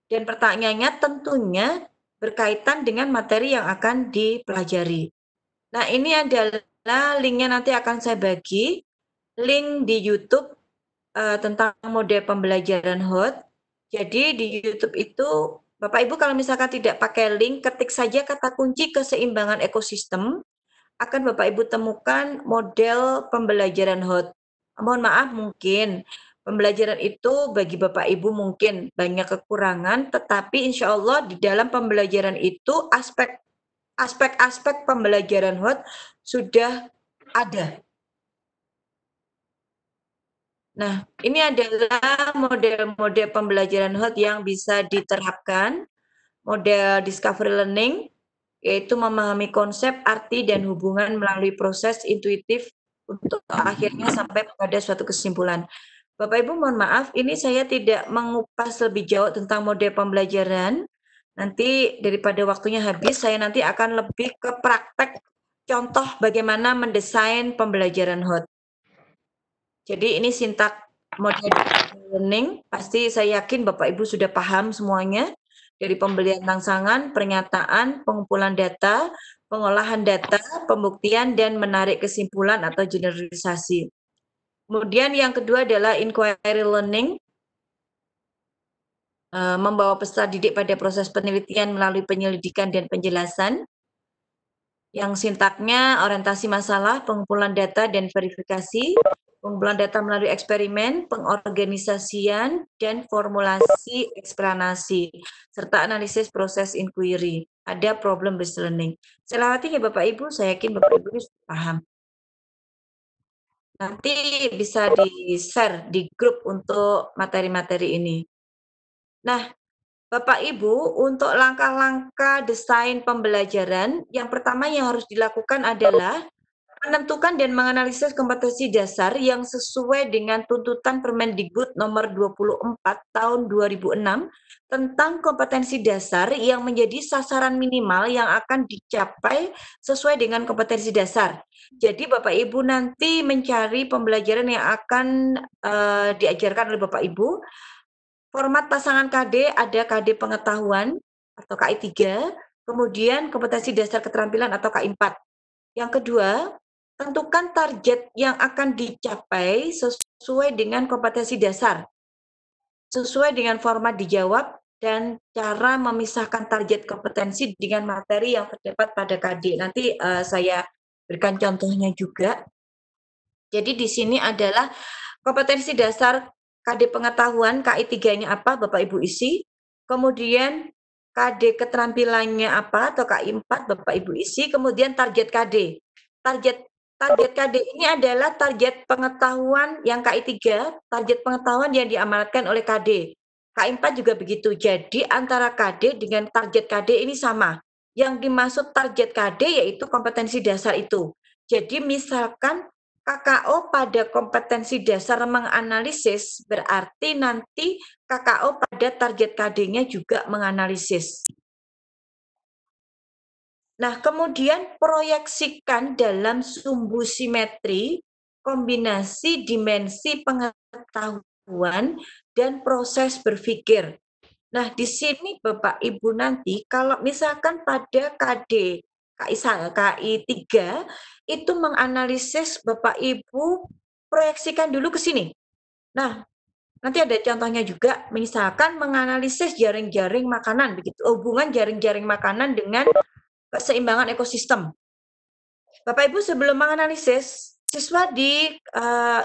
dan pertanyaannya tentunya berkaitan dengan materi yang akan dipelajari. Nah, ini adalah linknya nanti akan saya bagi, link di YouTube tentang model pembelajaran HOT. Jadi di YouTube itu Bapak Ibu kalau misalkan tidak pakai link, ketik saja kata kunci keseimbangan ekosistem, akan Bapak Ibu temukan model pembelajaran HOT. Mohon maaf, mungkin pembelajaran itu bagi Bapak Ibu mungkin banyak kekurangan, tetapi insya Allah di dalam pembelajaran itu aspek-aspek pembelajaran HOT sudah ada. Nah, ini adalah model-model pembelajaran HOT yang bisa diterapkan. Model discovery learning, yaitu memahami konsep, arti, dan hubungan melalui proses intuitif untuk akhirnya sampai pada suatu kesimpulan. Bapak Ibu mohon maaf, ini saya tidak mengupas lebih jauh tentang model pembelajaran. Nanti daripada waktunya habis, saya nanti akan lebih ke praktek contoh bagaimana mendesain pembelajaran HOT. Jadi ini sintak model learning, pasti saya yakin Bapak Ibu sudah paham semuanya, dari pembelian rangsangan, pernyataan, pengumpulan data, pengolahan data, pembuktian, dan menarik kesimpulan atau generalisasi. Kemudian yang kedua adalah inquiry learning, membawa peserta didik pada proses penelitian melalui penyelidikan dan penjelasan. Yang sintaknya orientasi masalah, pengumpulan data, dan verifikasi, pengumpulan data melalui eksperimen, pengorganisasian, dan formulasi eksplanasi, serta analisis proses inquiry. Ada problem based learning. Saya lewati ya Bapak Ibu, saya yakin Bapak Ibu sudah paham. Nanti bisa di-share di grup untuk materi-materi ini. Nah, Bapak Ibu, untuk langkah-langkah desain pembelajaran, yang pertama yang harus dilakukan adalah menentukan dan menganalisis kompetensi dasar yang sesuai dengan tuntutan Permendikbud nomor 24 tahun 2006 tentang kompetensi dasar yang menjadi sasaran minimal yang akan dicapai sesuai dengan kompetensi dasar. Jadi Bapak Ibu nanti mencari pembelajaran yang akan diajarkan oleh Bapak Ibu. Format pasangan KD ada KD pengetahuan atau KI 3, kemudian kompetensi dasar keterampilan atau KI 4. Yang kedua, tentukan target yang akan dicapai sesuai dengan kompetensi dasar, sesuai dengan format dijawab, dan cara memisahkan target kompetensi dengan materi yang terdapat pada KD. Nanti saya berikan contohnya juga. Jadi di sini adalah kompetensi dasar KD pengetahuan, KI 3-nya apa, Bapak Ibu isi. Kemudian KD keterampilannya apa, atau KI 4, Bapak Ibu isi. Kemudian target KD. Target KD ini adalah target pengetahuan yang KI 3, target pengetahuan yang diamanatkan oleh KD. KI 4 juga begitu. Jadi antara KD dengan target KD ini sama. Yang dimaksud target KD yaitu kompetensi dasar itu. Jadi misalkan KKO pada kompetensi dasar menganalisis, berarti nanti KKO pada target KD-nya juga menganalisis. Nah, kemudian proyeksikan dalam sumbu simetri kombinasi dimensi pengetahuan dan proses berpikir. Nah, di sini Bapak Ibu nanti kalau misalkan pada KD KI 3 itu menganalisis Bapak Ibu proyeksikan dulu ke sini. Nah, nanti ada contohnya juga, misalkan menganalisis jaring-jaring makanan begitu, hubungan jaring-jaring makanan dengan keseimbangan ekosistem. Bapak Ibu sebelum menganalisis, siswa di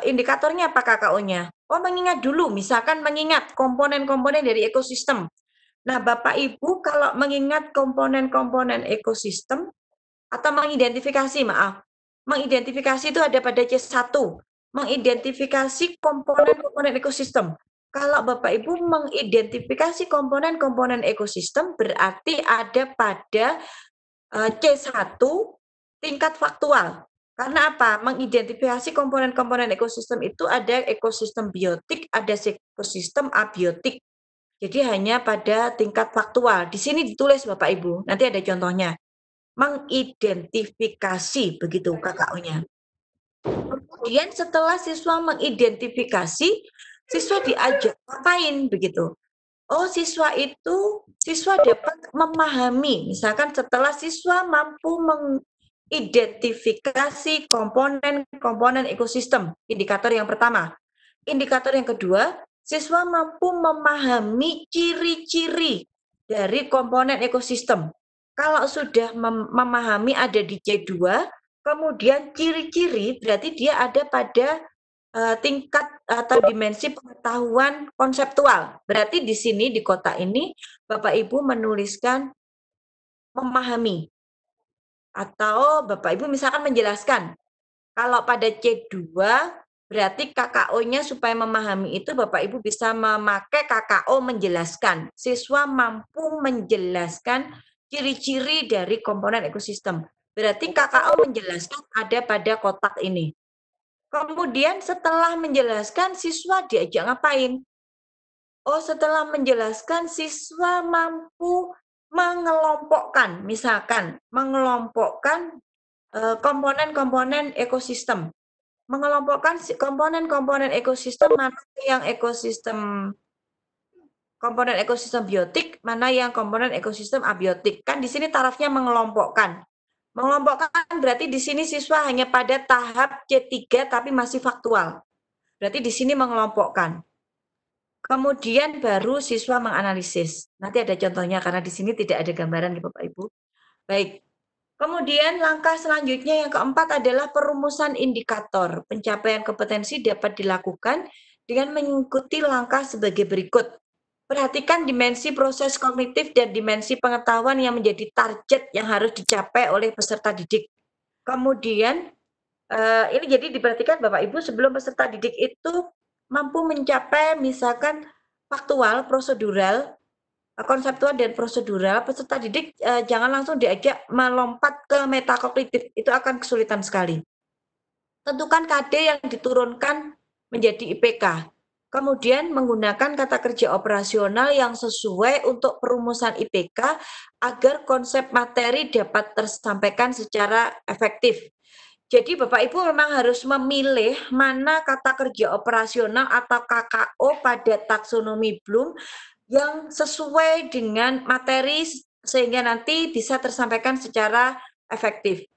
indikatornya apa KKO-nya? Oh, mengingat dulu, misalkan mengingat komponen-komponen dari ekosistem. Nah, Bapak Ibu kalau mengingat komponen-komponen ekosistem atau mengidentifikasi itu ada pada C1, mengidentifikasi komponen-komponen ekosistem. Kalau Bapak Ibu mengidentifikasi komponen-komponen ekosistem berarti ada pada C1 tingkat faktual. Karena apa? Mengidentifikasi komponen-komponen ekosistem itu ada ekosistem biotik, ada ekosistem abiotik. Jadi hanya pada tingkat faktual. Di sini ditulis Bapak Ibu, nanti ada contohnya. Mengidentifikasi, begitu KKO-nya. Kemudian setelah siswa mengidentifikasi, siswa diajak ngapain begitu. Oh, siswa dapat memahami, misalkan setelah siswa mampu mengidentifikasi komponen-komponen ekosistem, indikator yang pertama. Indikator yang kedua, siswa mampu memahami ciri-ciri dari komponen ekosistem. Kalau sudah memahami ada di C2, kemudian ciri-ciri berarti dia ada pada tingkat atau dimensi pengetahuan konseptual. Berarti di sini di kotak ini Bapak Ibu menuliskan memahami. Atau Bapak Ibu misalkan menjelaskan. Kalau pada C2 berarti KKO-nya supaya memahami itu Bapak Ibu bisa memakai KKO menjelaskan. Siswa mampu menjelaskan ciri-ciri dari komponen ekosistem. Berarti KKO menjelaskan ada pada kotak ini. Kemudian setelah menjelaskan siswa diajak ngapain? Oh, setelah menjelaskan siswa mampu mengelompokkan, misalkan mengelompokkan komponen-komponen ekosistem. Mengelompokkan komponen-komponen ekosistem mana yang komponen ekosistem biotik, mana yang komponen ekosistem abiotik. Kan di sini tarafnya mengelompokkan. Mengelompokkan berarti di sini siswa hanya pada tahap C3 tapi masih faktual. Berarti di sini mengelompokkan. Kemudian baru siswa menganalisis. Nanti ada contohnya karena di sini tidak ada gambaran Bapak Ibu. Baik. Kemudian langkah selanjutnya yang keempat adalah perumusan indikator. Pencapaian kompetensi dapat dilakukan dengan mengikuti langkah sebagai berikut. Perhatikan dimensi proses kognitif dan dimensi pengetahuan yang menjadi target yang harus dicapai oleh peserta didik. Kemudian ini jadi diperhatikan Bapak Ibu sebelum peserta didik itu mampu mencapai misalkan faktual, prosedural, konseptual dan prosedural, peserta didik jangan langsung diajak melompat ke metakognitif, itu akan kesulitan sekali. Tentukan KD yang diturunkan menjadi IPK. Kemudian menggunakan kata kerja operasional yang sesuai untuk perumusan IPK agar konsep materi dapat tersampaikan secara efektif. Jadi Bapak Ibu memang harus memilih mana kata kerja operasional atau KKO pada taksonomi Bloom yang sesuai dengan materi sehingga nanti bisa tersampaikan secara efektif.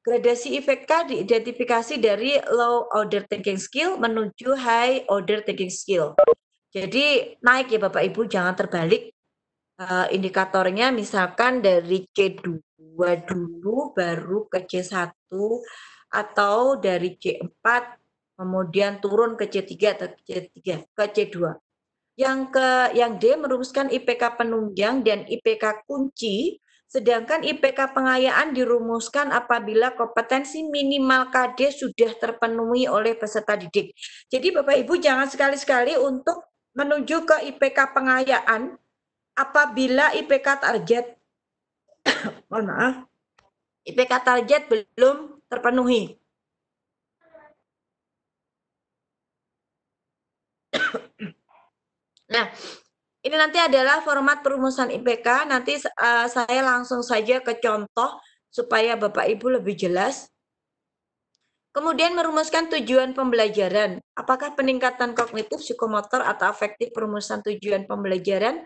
Gradasi IPK diidentifikasi dari low order thinking skill menuju high order thinking skill. Jadi naik ya Bapak Ibu, jangan terbalik. Indikatornya misalkan dari C2 dulu baru ke C1 atau dari C4 kemudian turun ke C3 atau ke C2. Yang D merumuskan IPK penunjang dan IPK kunci, sedangkan IPK pengayaan dirumuskan apabila kompetensi minimal KD sudah terpenuhi oleh peserta didik. Jadi Bapak Ibu jangan sekali-sekali untuk menuju ke IPK pengayaan apabila IPK target mohon maaf, IPK target belum terpenuhi. Nah, ini nanti adalah format perumusan IPK. Nanti saya langsung saja ke contoh supaya Bapak Ibu lebih jelas. Kemudian merumuskan tujuan pembelajaran. Apakah peningkatan kognitif, psikomotor, atau afektif perumusan tujuan pembelajaran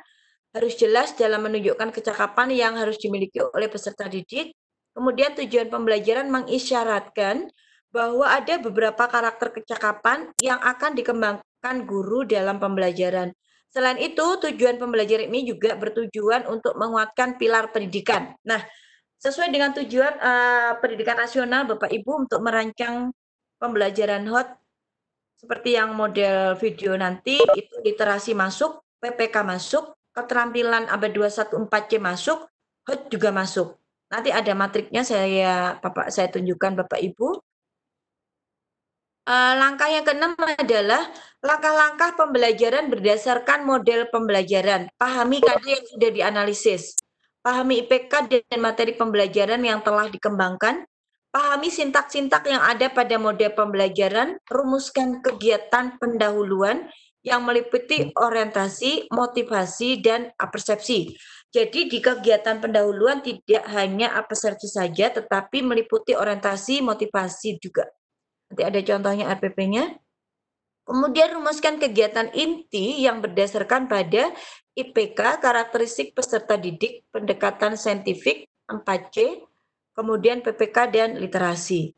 harus jelas dalam menunjukkan kecakapan yang harus dimiliki oleh peserta didik. Kemudian tujuan pembelajaran mengisyaratkan bahwa ada beberapa karakter kecakapan yang akan dikembangkan guru dalam pembelajaran. Selain itu, tujuan pembelajaran ini juga bertujuan untuk menguatkan pilar pendidikan. Nah, sesuai dengan tujuan pendidikan nasional Bapak Ibu untuk merancang pembelajaran HOT seperti yang model video nanti, itu literasi masuk, PPK masuk, keterampilan abad 214C masuk, HOT juga masuk. Nanti ada matriknya saya tunjukkan Bapak Ibu. Langkah yang keenam adalah langkah-langkah pembelajaran berdasarkan model pembelajaran. Pahami KD yang sudah dianalisis. Pahami IPK dan materi pembelajaran yang telah dikembangkan. Pahami sintak-sintak yang ada pada model pembelajaran. Rumuskan kegiatan pendahuluan yang meliputi orientasi, motivasi, dan persepsi. Jadi di kegiatan pendahuluan tidak hanya persepsi saja, tetapi meliputi orientasi, motivasi juga. Nanti ada contohnya RPP-nya. Kemudian rumuskan kegiatan inti yang berdasarkan pada IPK, karakteristik peserta didik, pendekatan saintifik, 4C, kemudian PPK dan literasi.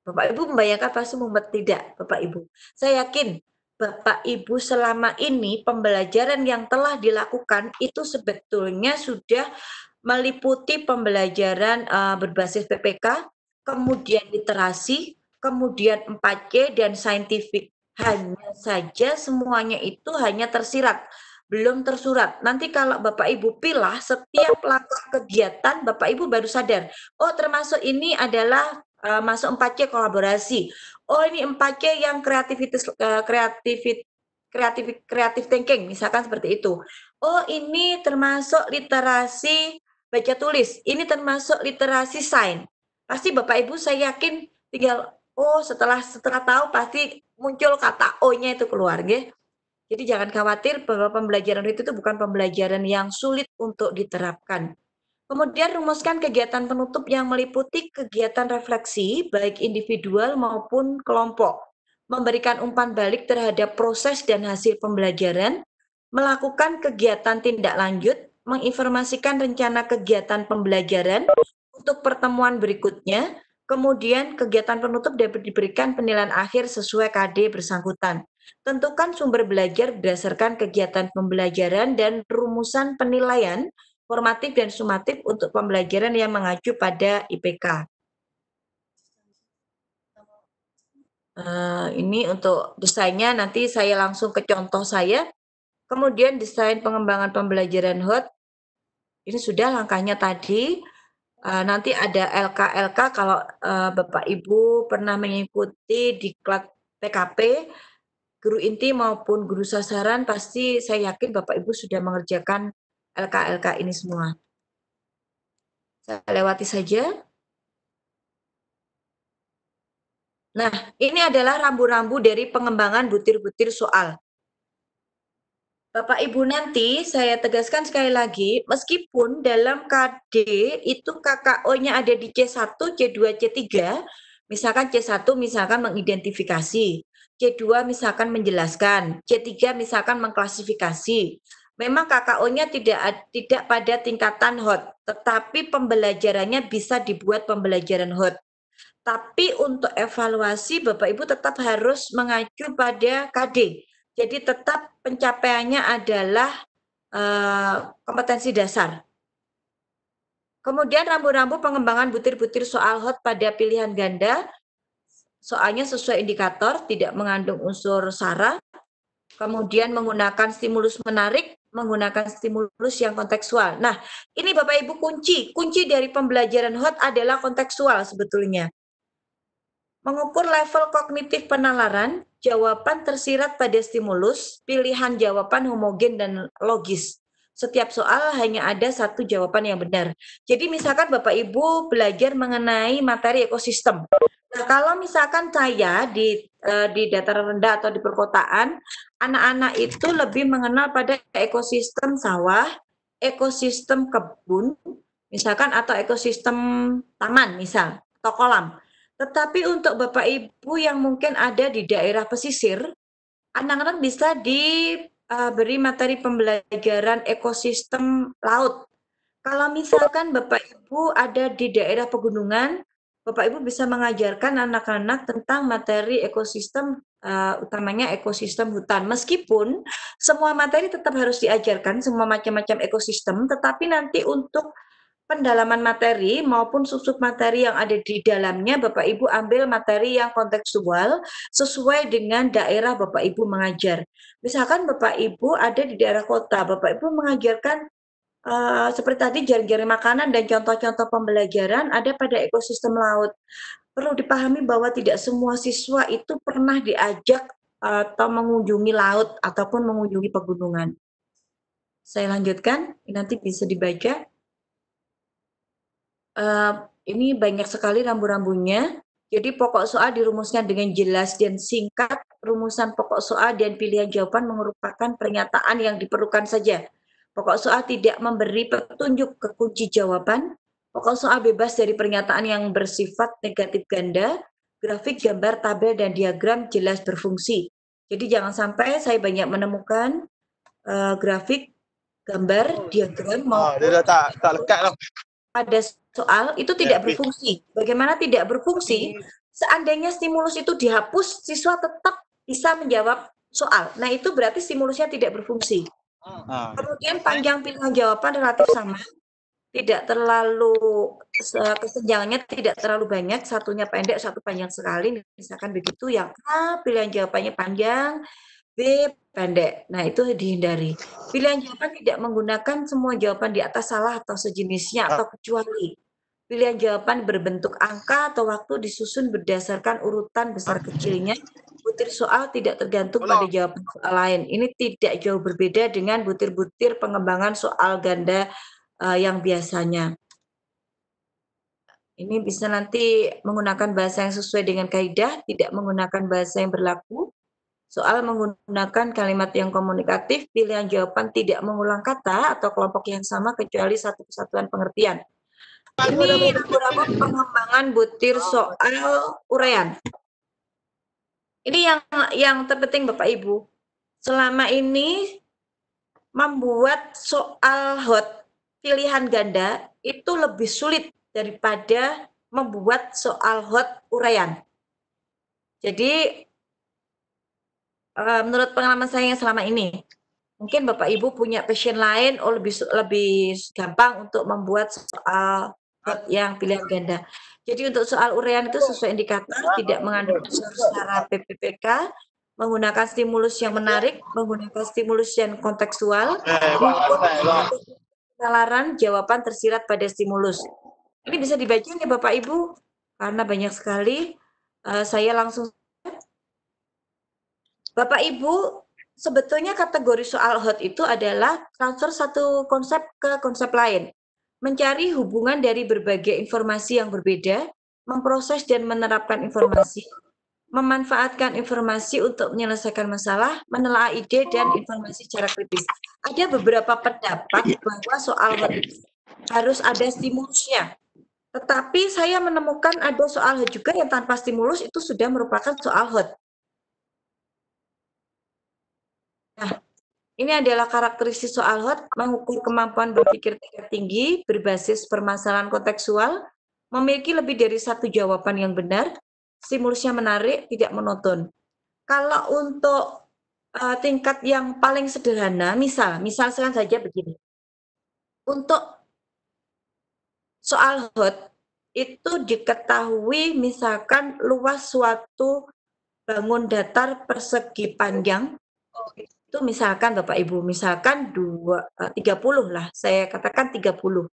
Bapak Ibu membayangkan pasti tidak, Bapak Ibu. Saya yakin Bapak Ibu selama ini pembelajaran yang telah dilakukan itu sebetulnya sudah meliputi pembelajaran berbasis PPK, kemudian literasi, kemudian 4C dan saintifik. Hanya saja semuanya itu hanya tersirat, belum tersurat. Nanti kalau Bapak Ibu pilah setiap langkah kegiatan, Bapak Ibu baru sadar, oh termasuk ini adalah masuk 4C kolaborasi. Oh ini 4C yang kreatif thinking, misalkan seperti itu. Oh ini termasuk literasi baca tulis, ini termasuk literasi sains. Pasti Bapak Ibu saya yakin tinggal setelah tahu pasti muncul kata O-nya itu keluar, nggih. Jadi jangan khawatir bahwa pembelajaran itu bukan pembelajaran yang sulit untuk diterapkan. Kemudian rumuskan kegiatan penutup yang meliputi kegiatan refleksi baik individual maupun kelompok. Memberikan umpan balik terhadap proses dan hasil pembelajaran, melakukan kegiatan tindak lanjut, menginformasikan rencana kegiatan pembelajaran untuk pertemuan berikutnya, kemudian kegiatan penutup dapat diberikan penilaian akhir sesuai KD bersangkutan. Tentukan sumber belajar berdasarkan kegiatan pembelajaran dan rumusan penilaian formatif dan sumatif untuk pembelajaran yang mengacu pada IPK. Ini untuk desainnya nanti saya langsung ke contoh saya. Kemudian desain pengembangan pembelajaran HOT. Ini sudah langkahnya tadi. Nanti ada LK kalau Bapak Ibu pernah mengikuti di kelas PKP, guru inti maupun guru sasaran, pasti saya yakin Bapak Ibu sudah mengerjakan LK ini semua. Saya lewati saja. Nah, ini adalah rambu-rambu dari pengembangan butir-butir soal. Bapak Ibu nanti saya tegaskan sekali lagi, meskipun dalam KD itu KKO-nya ada di C1, C2, C3, misalkan C1 misalkan mengidentifikasi, C2 misalkan menjelaskan, C3 misalkan mengklasifikasi. Memang KKO-nya tidak pada tingkatan HOT, tetapi pembelajarannya bisa dibuat pembelajaran HOT. Tapi untuk evaluasi Bapak Ibu tetap harus mengacu pada KD. Jadi tetap pencapaiannya adalah kompetensi dasar. Kemudian rambu-rambu pengembangan butir-butir soal HOT pada pilihan ganda. Soalnya sesuai indikator, tidak mengandung unsur sara. Kemudian menggunakan stimulus menarik, menggunakan stimulus yang kontekstual. Nah, ini Bapak Ibu kunci dari pembelajaran HOT adalah kontekstual sebetulnya. Mengukur level kognitif penalaran, jawaban tersirat pada stimulus, pilihan jawaban homogen dan logis. Setiap soal hanya ada satu jawaban yang benar. Jadi misalkan Bapak Ibu belajar mengenai materi ekosistem. Nah, kalau misalkan saya di dataran rendah atau di perkotaan, anak-anak itu lebih mengenal pada ekosistem sawah, ekosistem kebun, misalkan atau ekosistem taman misal, atau kolam. Tetapi untuk Bapak Ibu yang mungkin ada di daerah pesisir, anak-anak bisa diberi materi pembelajaran ekosistem laut. Kalau misalkan Bapak Ibu ada di daerah pegunungan, Bapak Ibu bisa mengajarkan anak-anak tentang materi ekosistem, utamanya ekosistem hutan. Meskipun semua materi tetap harus diajarkan, semua macam-macam ekosistem, tetapi nanti untuk pendalaman materi maupun subsub materi yang ada di dalamnya, Bapak Ibu ambil materi yang kontekstual sesuai dengan daerah Bapak Ibu mengajar. Misalkan Bapak Ibu ada di daerah kota, Bapak Ibu mengajarkan seperti tadi jaring-jaring makanan dan contoh-contoh pembelajaran ada pada ekosistem laut. Perlu dipahami bahwa tidak semua siswa itu pernah diajak atau mengunjungi laut ataupun mengunjungi pegunungan. Saya lanjutkan, nanti bisa dibaca. Ini banyak sekali rambu-rambunya. Jadi pokok soal dirumuskan dengan jelas dan singkat. Rumusan pokok soal dan pilihan jawaban merupakan pernyataan yang diperlukan saja. Pokok soal tidak memberi petunjuk ke kunci jawaban. Pokok soal bebas dari pernyataan yang bersifat negatif ganda. Grafik, gambar, tabel, dan diagram jelas berfungsi. Jadi jangan sampai saya banyak menemukan grafik, gambar, diagram maupun Dia dah tak lekat tau. pada soal itu tidak berfungsi. Bagaimana tidak berfungsi? Seandainya stimulus itu dihapus, siswa tetap bisa menjawab soal. Nah, itu berarti stimulusnya tidak berfungsi. Kemudian panjang pilihan jawaban relatif sama, tidak terlalu kesenjangannya tidak terlalu banyak, satunya pendek, satu panjang sekali. Misalkan begitu, yang A pilihan jawabannya panjang, B pendek. Nah, itu dihindari. Pilihan jawaban tidak menggunakan semua jawaban di atas salah atau sejenisnya atau kecuali. Pilihan jawaban berbentuk angka atau waktu disusun berdasarkan urutan besar kecilnya. Butir soal tidak tergantung pada jawaban soal lain. Ini tidak jauh berbeda dengan butir-butir pengembangan soal ganda yang biasanya. Ini bisa nanti menggunakan bahasa yang sesuai dengan kaidah, tidak menggunakan bahasa yang berlaku. Soal menggunakan kalimat yang komunikatif, pilihan jawaban tidak mengulang kata atau kelompok yang sama kecuali satu kesatuan pengertian. Ini rambu-rambu pengembangan butir soal uraian. Ini yang terpenting Bapak Ibu. Selama ini membuat soal hot pilihan ganda itu lebih sulit daripada membuat soal hot uraian. Jadi menurut pengalaman saya yang selama ini, mungkin Bapak Ibu punya passion lain, lebih gampang untuk membuat soal yang pilihan ganda. Jadi untuk soal uraian itu sesuai indikator, tidak mengandung unsur secara PPPK, menggunakan stimulus yang menarik, menggunakan stimulus yang kontekstual, penalaran jawaban tersirat pada stimulus. Ini bisa dibaca ya Bapak Ibu, karena banyak sekali. Saya langsung Bapak Ibu, sebetulnya kategori soal hot itu adalah transfer satu konsep ke konsep lain. Mencari hubungan dari berbagai informasi yang berbeda, memproses dan menerapkan informasi, memanfaatkan informasi untuk menyelesaikan masalah, menelaah ide dan informasi secara kritis. Ada beberapa pendapat bahwa soal hot itu harus ada stimulusnya. Tetapi saya menemukan ada soal hot juga yang tanpa stimulus itu sudah merupakan soal hot. Nah, ini adalah karakteristik soal hot, mengukur kemampuan berpikir tingkat tinggi, berbasis permasalahan kontekstual, memiliki lebih dari satu jawaban yang benar, stimulusnya menarik, tidak monoton. Kalau untuk tingkat yang paling sederhana, misalkan saja begini. Untuk soal hot, itu diketahui misalkan luas suatu bangun datar persegi panjang, itu misalkan Bapak Ibu, misalkan 30 lah, saya katakan 30.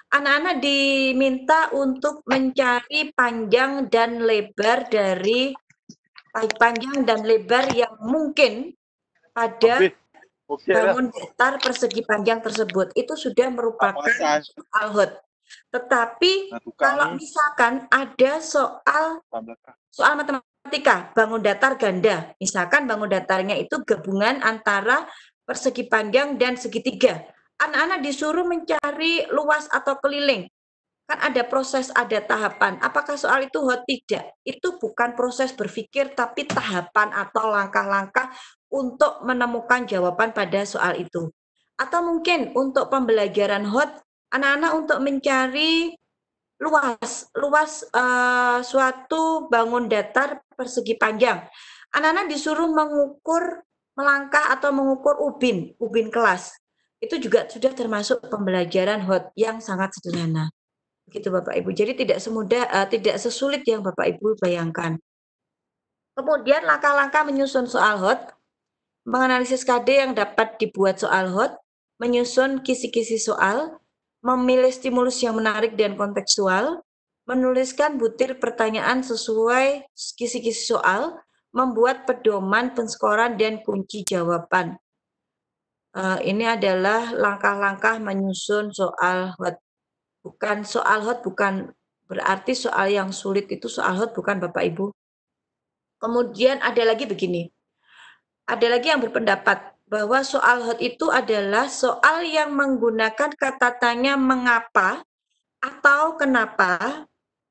Anak-anak diminta untuk mencari panjang dan lebar yang mungkin pada bangun datar persegi panjang tersebut. Itu sudah merupakan soal hot. Tetapi kalau misalkan ada soal matematika, bangun datar ganda. Misalkan bangun datarnya itu gabungan antara persegi panjang dan segitiga. Anak-anak disuruh mencari luas atau keliling. Kan ada proses, ada tahapan. Apakah soal itu hot? Tidak. Itu bukan proses berpikir, tapi tahapan atau langkah-langkah untuk menemukan jawaban pada soal itu. Atau mungkin untuk pembelajaran hot, anak-anak untuk mencari luas suatu bangun datar persegi panjang. Anak-anak disuruh mengukur, melangkah atau mengukur ubin kelas. Itu juga sudah termasuk pembelajaran hot yang sangat sederhana. Begitu Bapak Ibu. Jadi tidak sesulit yang Bapak Ibu bayangkan. Kemudian langkah-langkah menyusun soal hot, menganalisis KD yang dapat dibuat soal hot, menyusun kisi-kisi soal, memilih stimulus yang menarik dan kontekstual, menuliskan butir pertanyaan sesuai kisi-kisi soal, membuat pedoman penskoran dan kunci jawaban. Ini adalah langkah-langkah menyusun soal hot. Bukan berarti soal yang sulit itu soal hot, bukan Bapak Ibu. Kemudian ada lagi begini. Ada lagi yang berpendapat bahwa soal hot itu adalah soal yang menggunakan kata tanya mengapa atau kenapa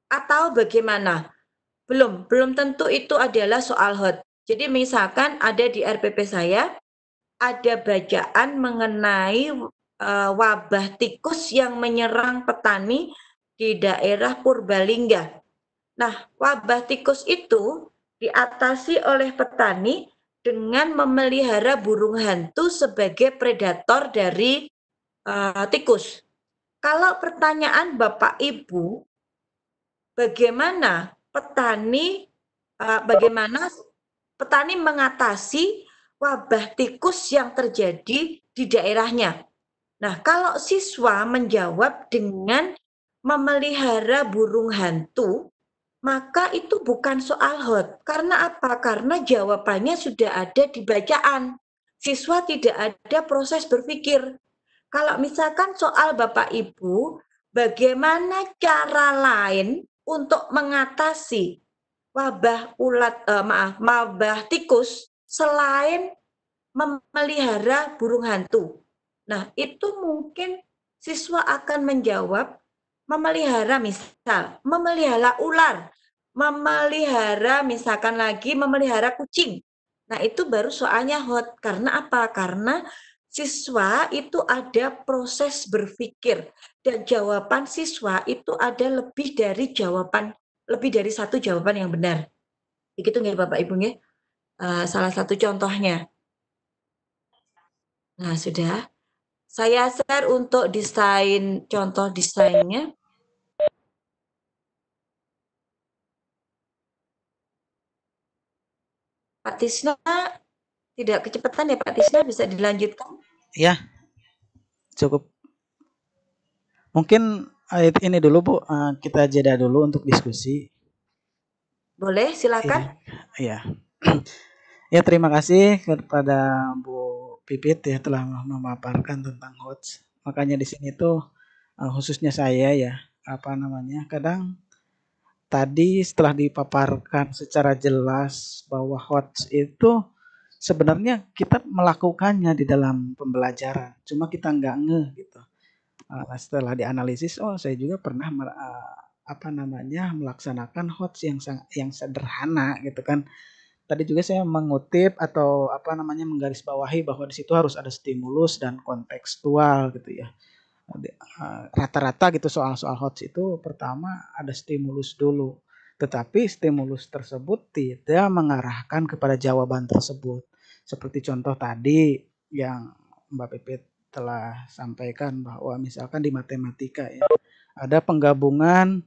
atau bagaimana. Belum tentu itu adalah soal hot. Jadi misalkan ada di RPP saya ada bacaan mengenai wabah tikus yang menyerang petani di daerah Purbalingga. Nah, wabah tikus itu diatasi oleh petani dengan memelihara burung hantu sebagai predator dari tikus. Kalau pertanyaan Bapak Ibu, bagaimana petani mengatasi wabah tikus yang terjadi di daerahnya? Nah, kalau siswa menjawab dengan memelihara burung hantu, maka itu bukan soal hot. Karena apa? Karena jawabannya sudah ada di bacaan. Siswa tidak ada proses berpikir. Kalau misalkan soal Bapak Ibu, bagaimana cara lain untuk mengatasi wabah tikus selain memelihara burung hantu? Nah, itu mungkin siswa akan menjawab memelihara ular, memelihara kucing. Nah, itu baru soalnya hot. Karena apa? Karena siswa itu ada proses berpikir dan jawaban siswa itu ada lebih dari satu jawaban yang benar. Begitu nggak Bapak Ibu nggih? Salah satu contohnya. Nah, sudah. Saya share untuk contoh desainnya. Pak Tisna tidak kecepatan ya Pak Tisna, bisa dilanjutkan? Ya, cukup. Mungkin ini dulu Bu, kita jeda dulu untuk diskusi. Boleh, silakan. Iya. Ya, terima kasih kepada Bu Pipit ya telah memaparkan tentang HOTS. Makanya di sini tuh khususnya saya ya, kadang tadi setelah dipaparkan secara jelas bahwa HOTS itu sebenarnya kita melakukannya di dalam pembelajaran, cuma kita nggak ngeh gitu. Setelah dianalisis, saya juga pernah melaksanakan HOTS yang sederhana gitu kan. Tadi juga saya mengutip atau menggarisbawahi bahwa di situ harus ada stimulus dan kontekstual gitu ya. Rata-rata gitu soal-soal HOTS itu pertama ada stimulus dulu. Tetapi stimulus tersebut tidak mengarahkan kepada jawaban tersebut. Seperti contoh tadi yang Mbak Pipit telah sampaikan bahwa misalkan di matematika ya ada penggabungan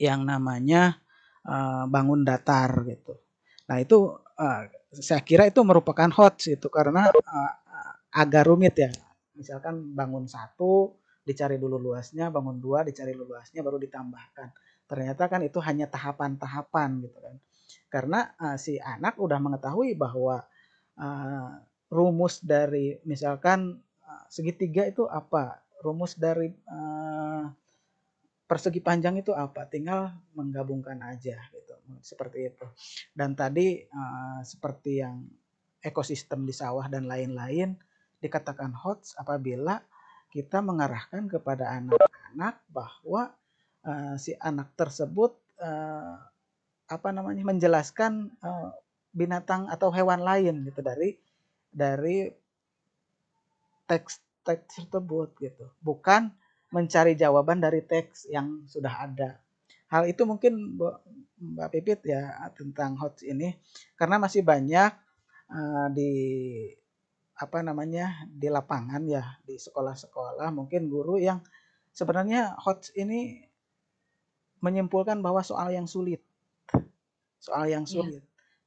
yang namanya bangun datar gitu. Nah itu saya kira itu merupakan HOTS itu karena agak rumit ya. Misalkan bangun 1 dicari dulu luasnya, bangun 2 dicari luasnya baru ditambahkan. Ternyata kan itu hanya tahapan-tahapan gitu kan. Karena si anak udah mengetahui bahwa rumus dari misalkan segitiga itu apa, rumus dari persegi panjang itu apa, tinggal menggabungkan aja gitu, seperti itu. Dan tadi seperti yang ekosistem di sawah dan lain-lain dikatakan HOTS apabila kita mengarahkan kepada anak-anak bahwa si anak tersebut menjelaskan binatang atau hewan lain gitu dari teks tersebut gitu, bukan mencari jawaban dari teks yang sudah ada. Hal itu mungkin Mbak Pipit ya tentang HOTS ini, karena masih banyak di di lapangan ya, di sekolah-sekolah mungkin guru yang sebenarnya HOTS ini menyimpulkan bahwa soal yang sulit.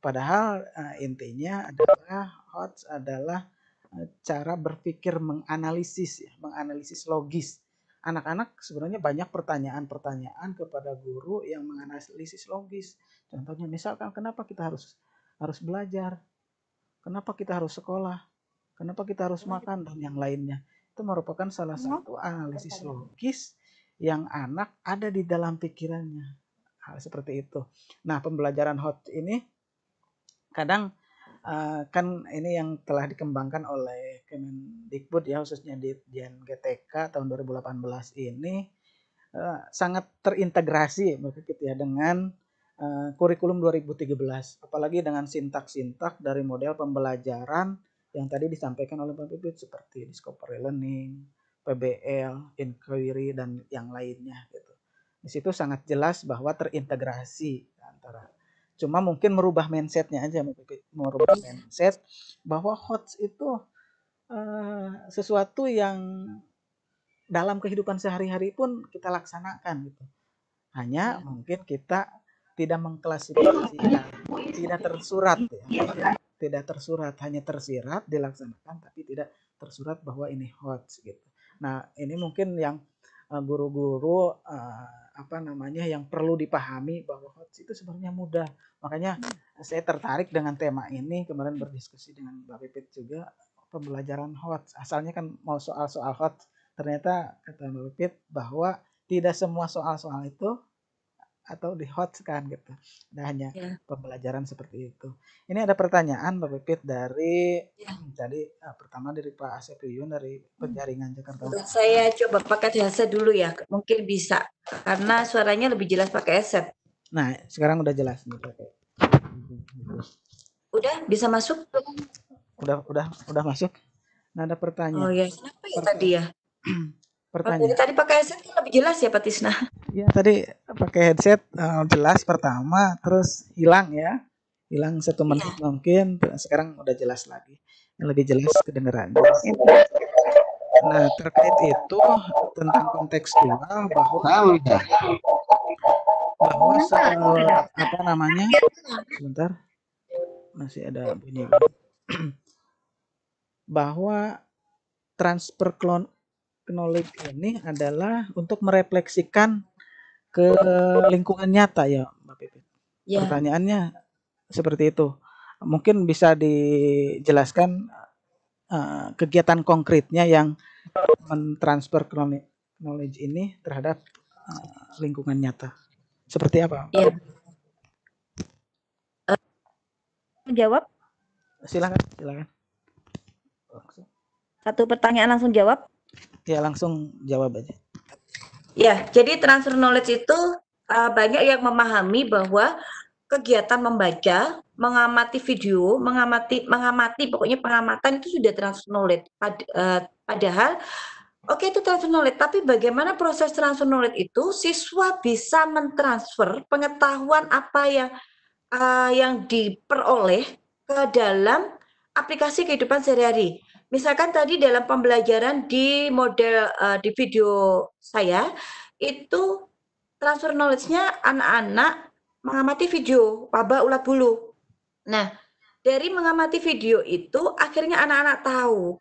Padahal intinya adalah HOTS adalah cara berpikir menganalisis logis. Anak-anak sebenarnya banyak pertanyaan-pertanyaan kepada guru yang menganalisis logis. Contohnya misalkan kenapa kita harus belajar? Kenapa kita harus sekolah? Kenapa kita harus makan dan yang lainnya? Itu merupakan salah satu analisis logis yang anak ada di dalam pikirannya. Hal seperti itu. Nah, pembelajaran HOTS ini kadang kan ini yang telah dikembangkan oleh Kemendikbud ya, khususnya di Ditjen GTK tahun 2018 ini sangat terintegrasi ya dengan kurikulum 2013, apalagi dengan sintak-sintak dari model pembelajaran yang tadi disampaikan oleh Pak Pipit seperti discovery learning, PBL, inquiry dan yang lainnya gitu. Di situ sangat jelas bahwa terintegrasi antara, cuma mungkin merubah mindsetnya aja, merubah mindset bahwa HOTS itu sesuatu yang dalam kehidupan sehari-hari pun kita laksanakan gitu. Hanya mungkin kita tidak mengklasifikasikan, tidak tersurat ya. Tidak tersurat, hanya tersirat dilaksanakan tapi tidak tersurat bahwa ini HOTS gitu. Nah, ini mungkin yang guru-guru yang perlu dipahami bahwa HOTS itu sebenarnya mudah. Makanya saya tertarik dengan tema ini, kemarin berdiskusi dengan Mbak Pipit juga, pembelajaran HOTS. Asalnya kan mau soal-soal HOTS, ternyata kata Mbak Pipit bahwa tidak semua soal-soal itu atau di HOTS kan gitu. Nah, hanya pembelajaran seperti itu. Ini ada pertanyaan Mbak Pipit dari tadi pertama dari Pak Asep Yuyun dari Penjaringan Jakarta. Saya coba pakai headset dulu ya, mungkin bisa karena suaranya lebih jelas pakai headset. Nah, sekarang udah jelas nih. Udah bisa masuk? Udah masuk. Nah, ada pertanyaan. Oh ya, kenapa ya tadi ya? Pertanyaan. Tadi pakai headset kan lebih jelas ya Pak Tisna? Iya, tadi pakai headset jelas pertama, terus hilang ya. Hilang 1 menit mungkin, sekarang udah jelas lagi. Lebih jelas kedengarannya. Nah, terkait itu tentang kontekstual bahwa sebentar, masih ada bunyi bahwa transfer knowledge ini adalah untuk merefleksikan ke lingkungan nyata ya Mbak Pipit. Pertanyaannya seperti itu. Mungkin bisa dijelaskan kegiatan konkretnya yang mentransfer knowledge ini terhadap lingkungan nyata. Seperti apa? Iya. Jawab? Silakan. Satu pertanyaan langsung jawab? Ya, langsung jawab aja. Ya, jadi transfer knowledge itu banyak yang memahami bahwa kegiatan membaca, mengamati video, mengamati pokoknya pengamatan itu sudah transfer knowledge. Padahal oke, itu transfer knowledge, tapi bagaimana proses transfer knowledge itu siswa bisa mentransfer pengetahuan apa yang diperoleh ke dalam aplikasi kehidupan sehari-hari. Misalkan tadi dalam pembelajaran di model di video saya itu transfer knowledge-nya anak-anak mengamati video wabah ulat bulu. Nah, dari mengamati video itu akhirnya anak-anak tahu,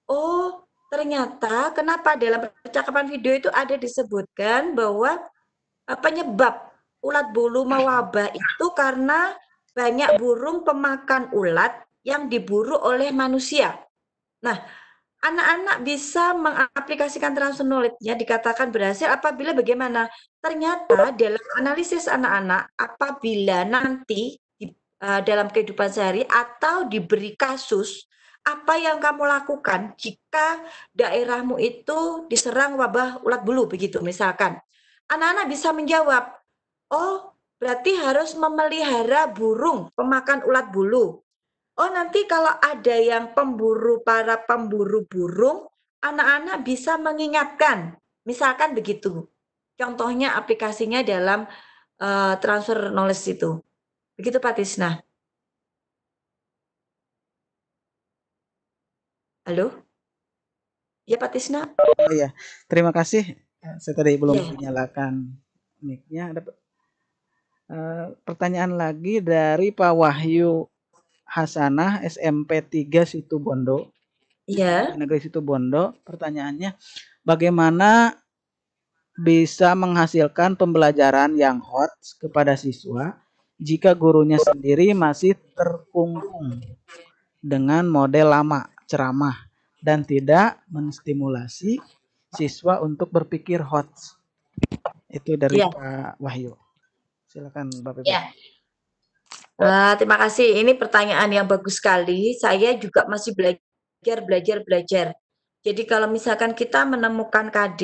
oh ternyata kenapa dalam percakapan video itu ada disebutkan bahwa penyebab ulat bulu mewabah itu karena banyak burung pemakan ulat yang diburu oleh manusia. Nah, anak-anak bisa mengaplikasikan transfer knowledge-nya dikatakan berhasil apabila bagaimana? Ternyata dalam analisis anak-anak apabila nanti dalam kehidupan sehari atau diberi kasus, apa yang kamu lakukan jika daerahmu itu diserang wabah ulat bulu begitu misalkan. Anak-anak bisa menjawab, oh berarti harus memelihara burung pemakan ulat bulu. Oh, nanti kalau ada yang para pemburu burung, anak-anak bisa mengingatkan. Misalkan begitu. Contohnya aplikasinya dalam transfer knowledge itu. Begitu Pak Tisna. Halo? Ya Pak Tisna? Oh iya, terima kasih. Saya tadi belum Iya. menyalakan mic-nya. Ada pertanyaan lagi dari Pak Wahyu Hasanah, SMP 3 Situbondo. Iya. Negeri Situbondo. Pertanyaannya, bagaimana bisa menghasilkan pembelajaran yang hot kepada siswa jika gurunya sendiri masih terkungkung dengan model lama ceramah dan tidak menstimulasi siswa untuk berpikir hot? Itu dari Iya. Pak Wahyu. Silakan Bapak Ibu. Ya. Terima kasih. Ini pertanyaan yang bagus sekali. Saya juga masih belajar. Jadi kalau misalkan kita menemukan KD,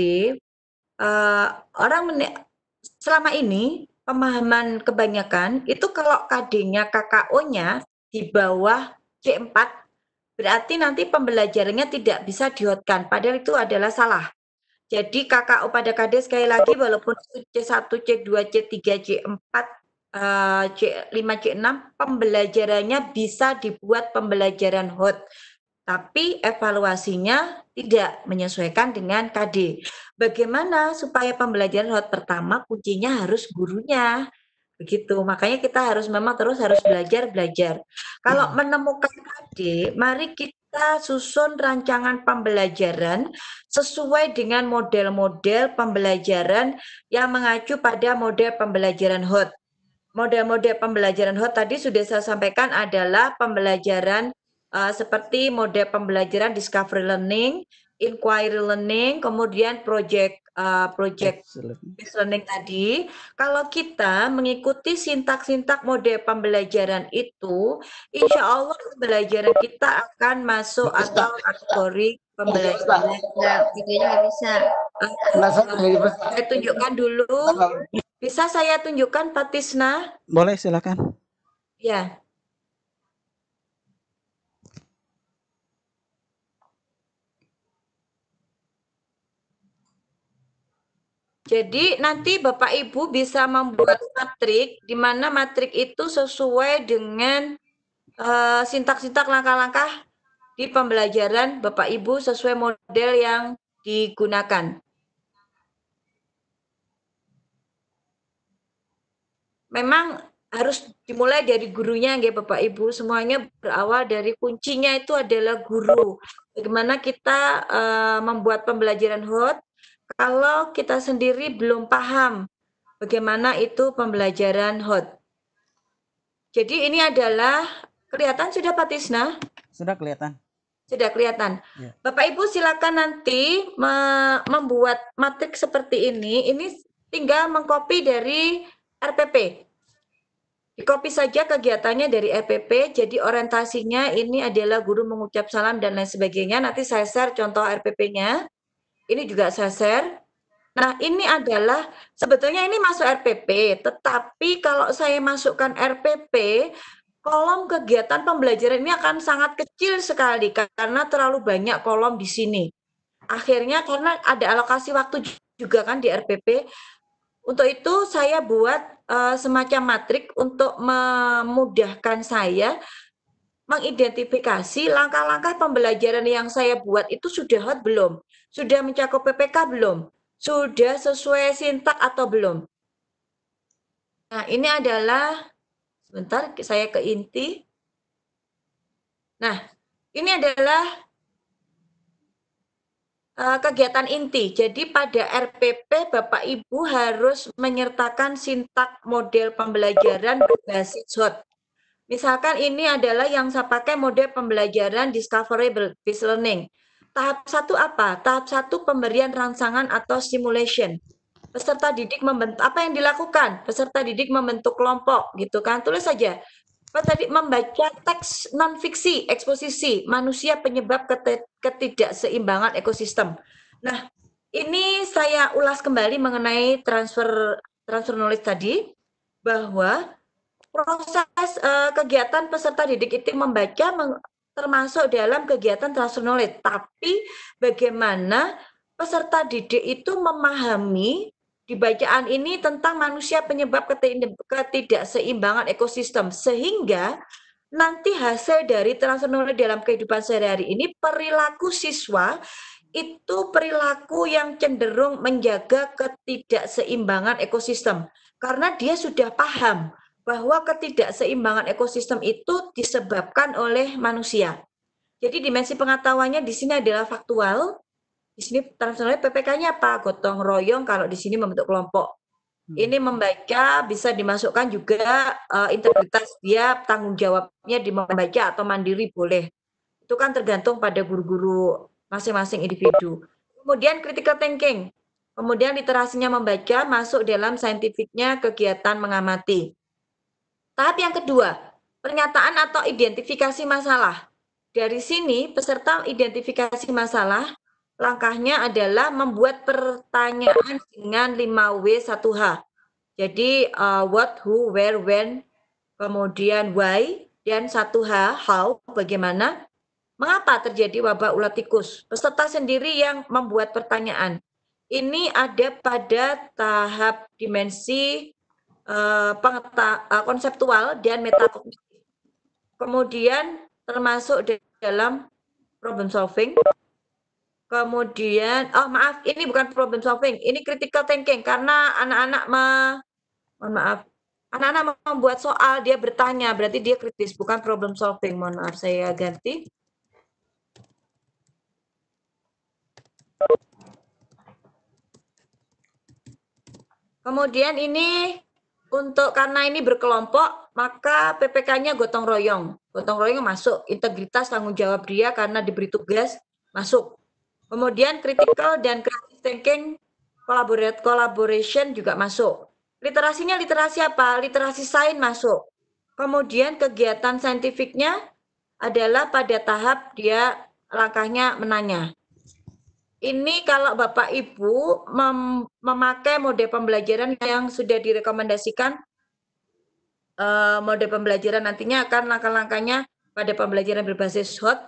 selama ini pemahaman kebanyakan itu kalau KD-nya KKO-nya di bawah C4 berarti nanti pembelajarannya tidak bisa dihotkan. Padahal itu adalah salah. Jadi KKO pada KD sekali lagi walaupun C1, C2, C3, C4, C5, C6 pembelajarannya bisa dibuat pembelajaran hot. Tapi evaluasinya tidak menyesuaikan dengan KD. Bagaimana supaya pembelajaran hot? Pertama kuncinya harus gurunya. Begitu. Makanya kita harus belajar. Kalau menemukan KD, mari kita susun rancangan pembelajaran sesuai dengan model-model pembelajaran yang mengacu pada model pembelajaran hot. Model-model pembelajaran hot tadi sudah saya sampaikan adalah pembelajaran seperti model pembelajaran discovery learning, inquiry learning, kemudian project based learning tadi. Kalau kita mengikuti sintak-sintak model pembelajaran itu, insya Allah pembelajaran kita akan masuk atau kategori pembelajaran. Videonya nggak bisa. Saya tunjukkan dulu. Bisa saya tunjukkan Pak Tisna? Boleh, silakan. Ya. Jadi nanti Bapak Ibu bisa membuat matrik, di mana matrik itu sesuai dengan sintak-sintak langkah-langkah di pembelajaran Bapak Ibu sesuai model yang digunakan. Memang harus dimulai dari gurunya ya Bapak Ibu, semuanya berawal dari kuncinya itu adalah guru. Bagaimana kita membuat pembelajaran hot kalau kita sendiri belum paham bagaimana itu pembelajaran hot. Jadi ini adalah kelihatan sudah Pak Tisna? Sudah kelihatan. Sudah kelihatan. Ya. Bapak Ibu silakan nanti membuat matrik seperti ini. Ini tinggal mengcopy dari RPP. Di-copy saja kegiatannya dari RPP, jadi orientasinya ini adalah guru mengucap salam dan lain sebagainya. Nanti saya share contoh RPP-nya. Ini juga saya share. Nah, ini adalah sebetulnya ini masuk RPP, tetapi kalau saya masukkan RPP, kolom kegiatan pembelajaran ini akan sangat kecil sekali karena terlalu banyak kolom di sini. Akhirnya karena ada alokasi waktu juga kan di RPP, untuk itu saya buat semacam matrik untuk memudahkan saya mengidentifikasi langkah-langkah pembelajaran yang saya buat itu sudah hot belum? Sudah mencakup PPK belum? Sudah sesuai sintak atau belum? Nah, ini adalah, sebentar saya ke inti. Nah, ini adalah kegiatan inti. Jadi pada RPP Bapak Ibu harus menyertakan sintak model pembelajaran berbasis hot. Misalkan ini adalah yang saya pakai mode pembelajaran discoverable based learning. Tahap 1 apa? Tahap 1 pemberian rangsangan atau simulation. Peserta didik membentuk, apa yang dilakukan? Peserta didik membentuk kelompok, gitu kan? Tulis saja. Tadi membaca teks non-fiksi, eksposisi, manusia penyebab ketidakseimbangan ekosistem. Nah, ini saya ulas kembali mengenai transfer knowledge tadi, bahwa proses kegiatan peserta didik itu membaca termasuk dalam kegiatan transfer knowledge. Tapi bagaimana peserta didik itu memahami di bacaan ini tentang manusia penyebab ketidakseimbangan ekosistem, sehingga nanti hasil dari transfer knowledge dalam kehidupan sehari-hari ini perilaku siswa itu perilaku yang cenderung menjaga ketidakseimbangan ekosistem, karena dia sudah paham bahwa ketidakseimbangan ekosistem itu disebabkan oleh manusia. Jadi dimensi pengetahuannya di sini adalah faktual. Di sini transfer PPK-nya apa? Gotong royong kalau di sini membentuk kelompok. Ini membaca bisa dimasukkan juga integritas dia, tanggung jawabnya di membaca atau mandiri boleh. Itu kan tergantung pada guru-guru masing-masing individu. Kemudian critical thinking. Kemudian literasinya membaca masuk dalam saintifiknya kegiatan mengamati. Tahap yang kedua, pernyataan atau identifikasi masalah. Dari sini peserta identifikasi masalah, langkahnya adalah membuat pertanyaan dengan 5W1H. Jadi what, who, where, when, kemudian why, dan 1H, how, bagaimana, mengapa terjadi wabah ulat tikus. Peserta sendiri yang membuat pertanyaan. Ini ada pada tahap dimensi konseptual dan metakognitif. Kemudian termasuk dalam problem solving. Kemudian, maaf, ini bukan problem solving, ini critical thinking, karena anak-anak anak-anak membuat soal, dia bertanya, berarti dia kritis, bukan problem solving. Mohon maaf, saya ganti. Kemudian ini karena ini berkelompok, maka PPK-nya gotong royong. Gotong royong masuk, integritas tanggung jawab dia karena diberi tugas masuk. Kemudian critical dan creative thinking, collaboration juga masuk. Literasinya literasi apa? Literasi sains masuk. Kemudian kegiatan saintifiknya adalah pada tahap dia langkahnya menanya. Ini kalau Bapak Ibu memakai mode pembelajaran yang sudah direkomendasikan, mode pembelajaran nantinya akan langkah-langkahnya pada pembelajaran berbasis HOT,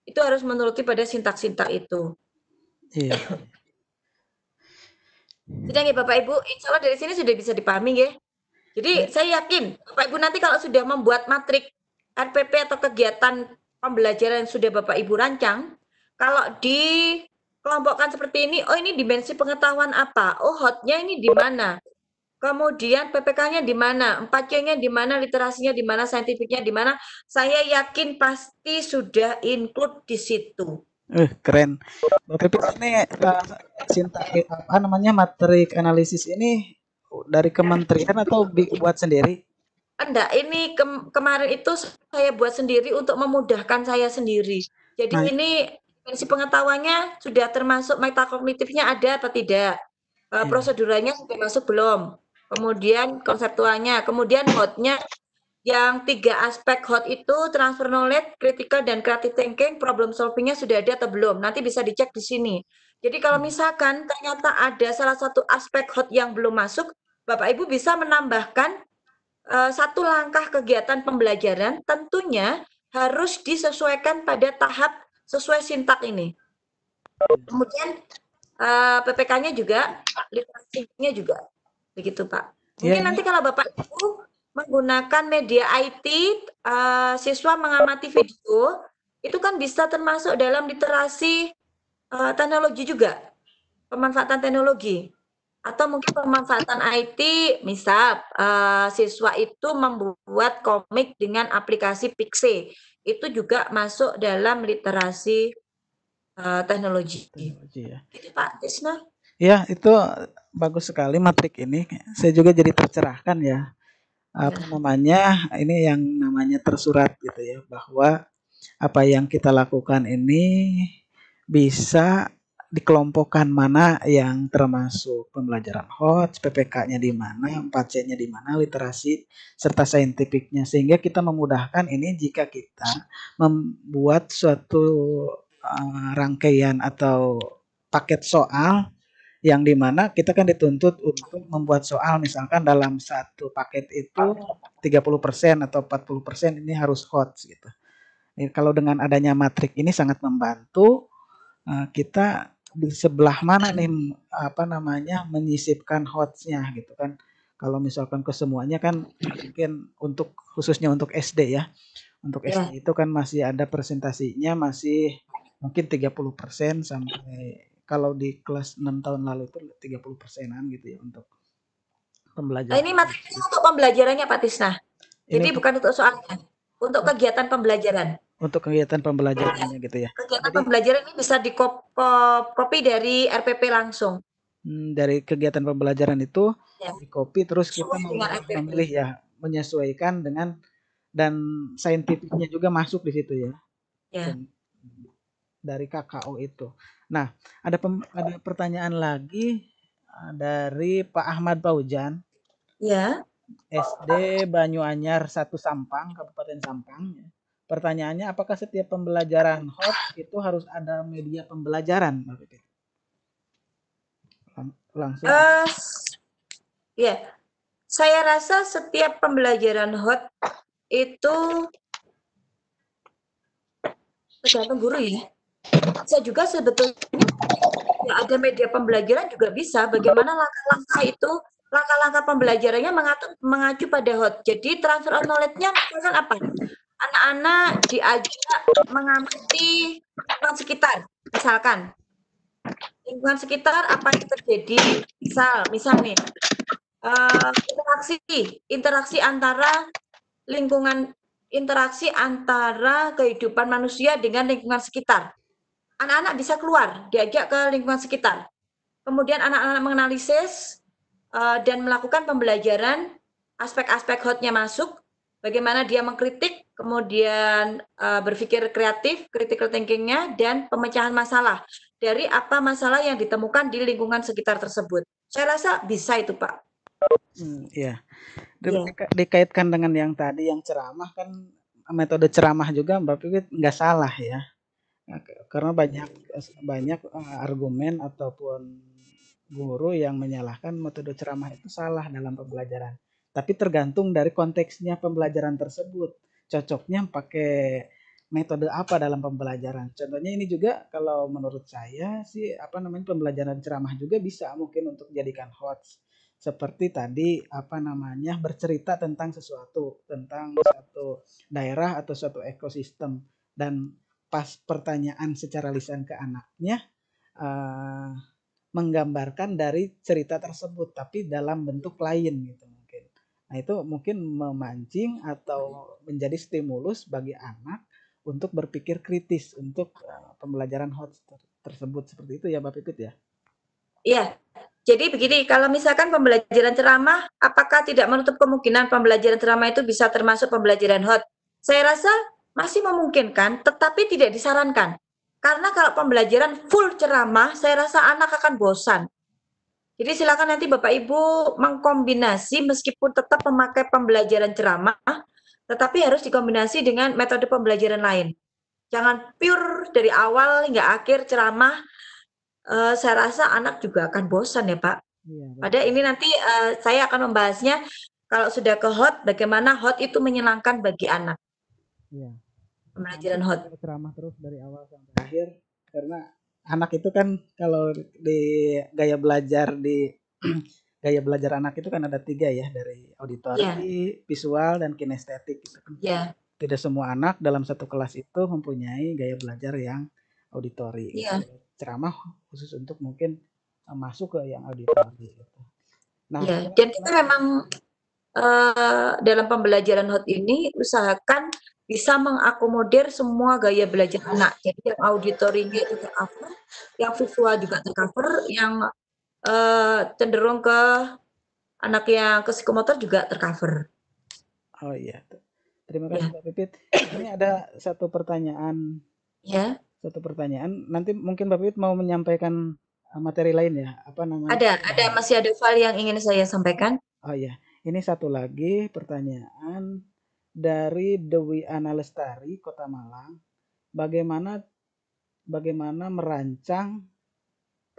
itu harus menuruti pada sintak-sintak itu. Iya. Sudah ya Bapak Ibu, insya Allah dari sini sudah bisa dipahami ya. Jadi saya yakin Bapak Ibu nanti kalau sudah membuat matrik RPP atau kegiatan pembelajaran yang sudah Bapak Ibu rancang, kalau dikelompokkan seperti ini, oh ini dimensi pengetahuan apa? Oh hotnya ini di mana? Kemudian PPK-nya di mana? 4C-nya di mana? Literasinya di mana? Saintifiknya di mana? Saya yakin pasti sudah include di situ. Keren. Bapak Ibu ini apa namanya matrik analisis ini dari kementerian atau buat sendiri? Enggak, ini kemarin itu saya buat sendiri untuk memudahkan saya sendiri. Jadi ini dimensi pengetahuannya sudah termasuk metakognitifnya ada atau tidak? Proseduralnya sudah masuk belum? Kemudian konseptualnya, kemudian hotnya yang 3 aspek hot itu transfer knowledge, critical dan creative thinking, problem solvingnya sudah ada atau belum? Nanti bisa dicek di sini. Jadi kalau misalkan ternyata ada salah satu aspek hot yang belum masuk, Bapak Ibu bisa menambahkan satu langkah kegiatan pembelajaran, tentunya harus disesuaikan pada tahap sesuai sintak ini. Kemudian PPK-nya juga, literasinya juga, begitu Pak. Mungkin nanti kalau Bapak Ibu menggunakan media IT, siswa mengamati video, itu kan bisa termasuk dalam literasi teknologi juga, pemanfaatan teknologi. Atau mungkin pemanfaatan IT, misal siswa itu membuat komik dengan aplikasi Pixie, itu juga masuk dalam literasi teknologi. Ya. Itu Pak Tisna. Ya, itu bagus sekali matrik ini. Saya juga jadi tercerahkan ya. apa namanya, ini yang namanya tersurat gitu ya, bahwa apa yang kita lakukan ini bisa dikelompokkan mana yang termasuk pembelajaran HOTS, PPK-nya di mana, 4C-nya di mana, literasi serta saintifiknya, sehingga kita memudahkan ini jika kita membuat suatu rangkaian atau paket soal yang dimana kita kan dituntut untuk membuat soal, misalkan dalam satu paket itu 30% atau 40% ini harus HOTS gitu. Kalau dengan adanya matrik ini sangat membantu kita di sebelah mana nih apa namanya menyisipkan HOTS-nya gitu kan. Kalau misalkan ke semuanya kan mungkin untuk khususnya untuk SD ya. Untuk SD itu kan masih ada presentasinya masih mungkin 30% sampai kalau di kelas 6 tahun lalu itu 30%-an gitu ya untuk Nah, pembelajaran. ini materinya untuk pembelajarannya Pak Tisna. Jadi Ini bukan untuk soalnya, untuk kegiatan pembelajaran. untuk kegiatan pembelajarannya gitu ya. Kegiatan Jadi pembelajaran ini bisa copy dari RPP langsung. dari kegiatan pembelajaran itu Ya. di copy terus kita Sesuai dengan RPP. memilih ya menyesuaikan dengan dan saintifiknya juga masuk di situ ya. Ya. Dari KKO itu. Nah, ada pertanyaan lagi dari Pak Ahmad Paujan. Ya. SD Banyuanyar 1 Sampang, Kabupaten Sampang. Pertanyaannya, apakah setiap pembelajaran HOTS itu harus ada media pembelajaran? Langsung. Ya, saya rasa setiap pembelajaran HOT itu tergantung guru ya. Saya juga sebetulnya ya ada media pembelajaran juga bisa. Bagaimana langkah-langkah itu, langkah-langkah pembelajarannya mengacu pada HOT. Jadi transfer of knowledge-nya misalkan apa? Anak-anak diajak mengamati lingkungan sekitar, misalkan. Lingkungan sekitar apa yang terjadi, misal nih, interaksi antara lingkungan, interaksi antara kehidupan manusia dengan lingkungan sekitar. Anak-anak bisa keluar, diajak ke lingkungan sekitar. Kemudian anak-anak menganalisis dan melakukan pembelajaran, aspek-aspek HOT-nya masuk, bagaimana dia mengkritik, kemudian berpikir kreatif, critical thinking-nya, dan pemecahan masalah dari apa masalah yang ditemukan di lingkungan sekitar tersebut. Saya rasa bisa itu, Pak. Iya. Dikaitkan dengan yang tadi yang ceramah kan metode ceramah juga Mbak Pipit nggak salah ya. Karena banyak argumen ataupun guru yang menyalahkan metode ceramah itu salah dalam pembelajaran. Tapi tergantung dari konteksnya pembelajaran tersebut. Cocoknya pakai metode apa dalam pembelajaran. Contohnya ini juga kalau menurut saya sih pembelajaran ceramah juga bisa mungkin untuk dijadikan HOTS. Seperti tadi bercerita tentang sesuatu, tentang suatu daerah atau suatu ekosistem, dan pas pertanyaan secara lisan ke anaknya menggambarkan dari cerita tersebut tapi dalam bentuk lain gitu mungkin. Nah, itu mungkin memancing atau menjadi stimulus bagi anak untuk berpikir kritis untuk pembelajaran HOTS tersebut, seperti itu ya Mbak Pipit ya. Iya. Jadi begini, kalau misalkan pembelajaran ceramah, apakah tidak menutup kemungkinan pembelajaran ceramah itu bisa termasuk pembelajaran HOT? Saya rasa masih memungkinkan, tetapi tidak disarankan. Karena kalau pembelajaran full ceramah, saya rasa anak akan bosan. Jadi silakan nanti Bapak Ibu mengkombinasi meskipun tetap memakai pembelajaran ceramah, tetapi harus dikombinasi dengan metode pembelajaran lain. Jangan pure dari awal hingga akhir ceramah. Saya rasa anak juga akan bosan ya Pak. Padahal ini nanti saya akan membahasnya kalau sudah ke HOT, bagaimana HOT itu menyenangkan bagi anak. Iya. Pembelajaran HOT. Ceramah terus dari awal sampai akhir, karena anak itu kan kalau di gaya belajar anak itu kan ada 3 ya, dari auditori, visual, dan kinestetik gitu kan. Yeah. Tidak semua anak dalam satu kelas itu mempunyai gaya belajar yang auditori. Yeah. Ceramah khusus untuk mungkin masuk ke yang auditori gitu. Nah, dan kita memang dalam pembelajaran HOT ini usahakan bisa mengakomodir semua gaya belajar anak. Jadi yang auditorinya itu tercover, yang visual juga tercover, yang cenderung ke anak yang ke psikomotor juga tercover. Oh iya. Terima Ya, kasih Mbak Pipit. Ini ada satu pertanyaan, ya. Nanti mungkin Mbak Pipit mau menyampaikan materi lain ya, apa namanya? Masih ada file yang ingin saya sampaikan. Oh iya, ini satu lagi pertanyaan dari Dewi Ana Lestari, Kota Malang. Bagaimana merancang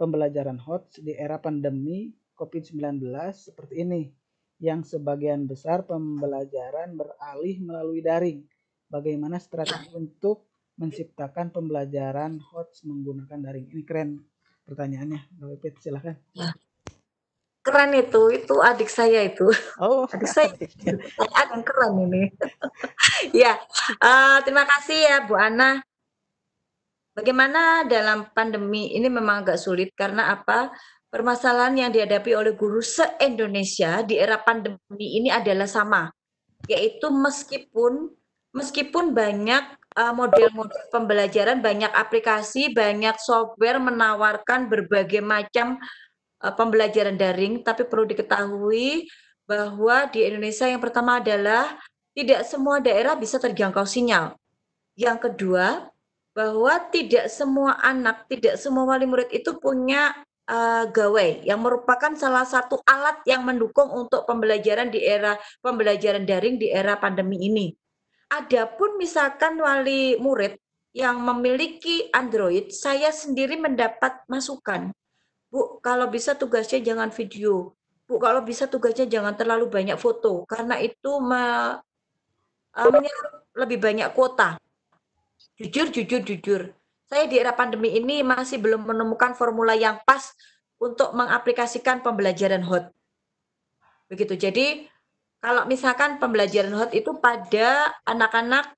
pembelajaran HOTS di era pandemi COVID-19 seperti ini, yang sebagian besar pembelajaran beralih melalui daring. Bagaimana strategi untuk menciptakan pembelajaran HOTS menggunakan daring? Ini keren pertanyaannya, Mbak Pipit, silakan. Ya. Keren itu adik saya itu. Oh, Adik saya pertanyaan yang keren ini. Ya, terima kasih ya Bu Ana. Bagaimana dalam pandemi ini memang agak sulit karena apa? Permasalahan yang dihadapi oleh guru se-Indonesia di era pandemi ini adalah sama, yaitu meskipun banyak model-model pembelajaran, banyak aplikasi, banyak software menawarkan berbagai macam pembelajaran daring, tapi perlu diketahui bahwa di Indonesia yang pertama adalah tidak semua daerah bisa terjangkau sinyal. Yang kedua, bahwa tidak semua anak, tidak semua wali murid itu punya gawai yang merupakan salah satu alat yang mendukung untuk pembelajaran daring di era pandemi ini. Adapun misalkan wali murid yang memiliki Android, saya sendiri mendapat masukan, Bu, kalau bisa tugasnya jangan video. Bu, kalau bisa tugasnya jangan terlalu banyak foto, karena itu menyerap lebih banyak kuota. Jujur, saya di era pandemi ini masih belum menemukan formula yang pas untuk mengaplikasikan pembelajaran HOT. Begitu. Jadi, kalau misalkan pembelajaran HOT itu pada anak-anak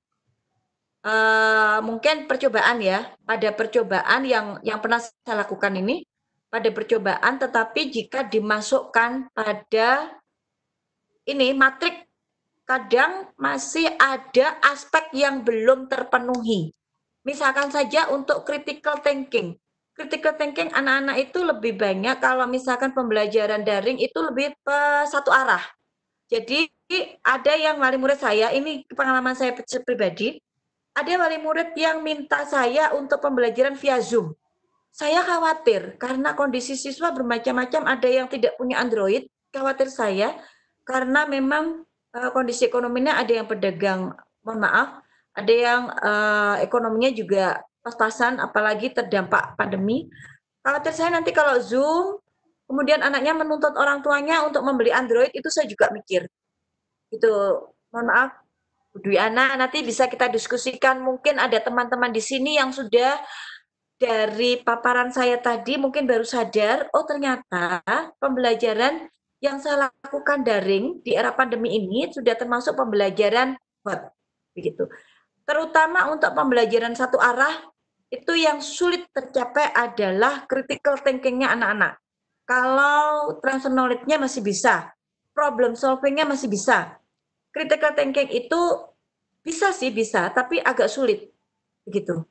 mungkin percobaan ya, pada percobaan yang pernah saya lakukan ini, pada percobaan, tetapi jika dimasukkan pada ini matrik, kadang masih ada aspek yang belum terpenuhi. Misalkan saja untuk critical thinking. Critical thinking anak-anak itu lebih banyak kalau misalkan pembelajaran daring itu lebih satu arah. Jadi ada yang wali murid saya, ini pengalaman saya pribadi, ada wali murid yang minta saya untuk pembelajaran via Zoom. Saya khawatir karena kondisi siswa bermacam-macam, ada yang tidak punya Android, khawatir saya karena memang kondisi ekonominya ada yang pedagang, mohon maaf, ada yang ekonominya juga pas-pasan, apalagi terdampak pandemi. Khawatir saya nanti kalau Zoom, kemudian anaknya menuntut orang tuanya untuk membeli Android, itu saya juga mikir. Itu, mohon maaf, Bu Dwi Ana, nanti bisa kita diskusikan. Mungkin ada teman-teman di sini yang sudah dari paparan saya tadi mungkin baru sadar, oh ternyata pembelajaran yang saya lakukan daring di era pandemi ini sudah termasuk pembelajaran HOT, begitu. Terutama untuk pembelajaran satu arah, itu yang sulit tercapai adalah critical thinking-nya anak-anak. Kalau transfer knowledge-nya masih bisa, problem solving-nya masih bisa. Critical thinking itu bisa, tapi agak sulit, begitu.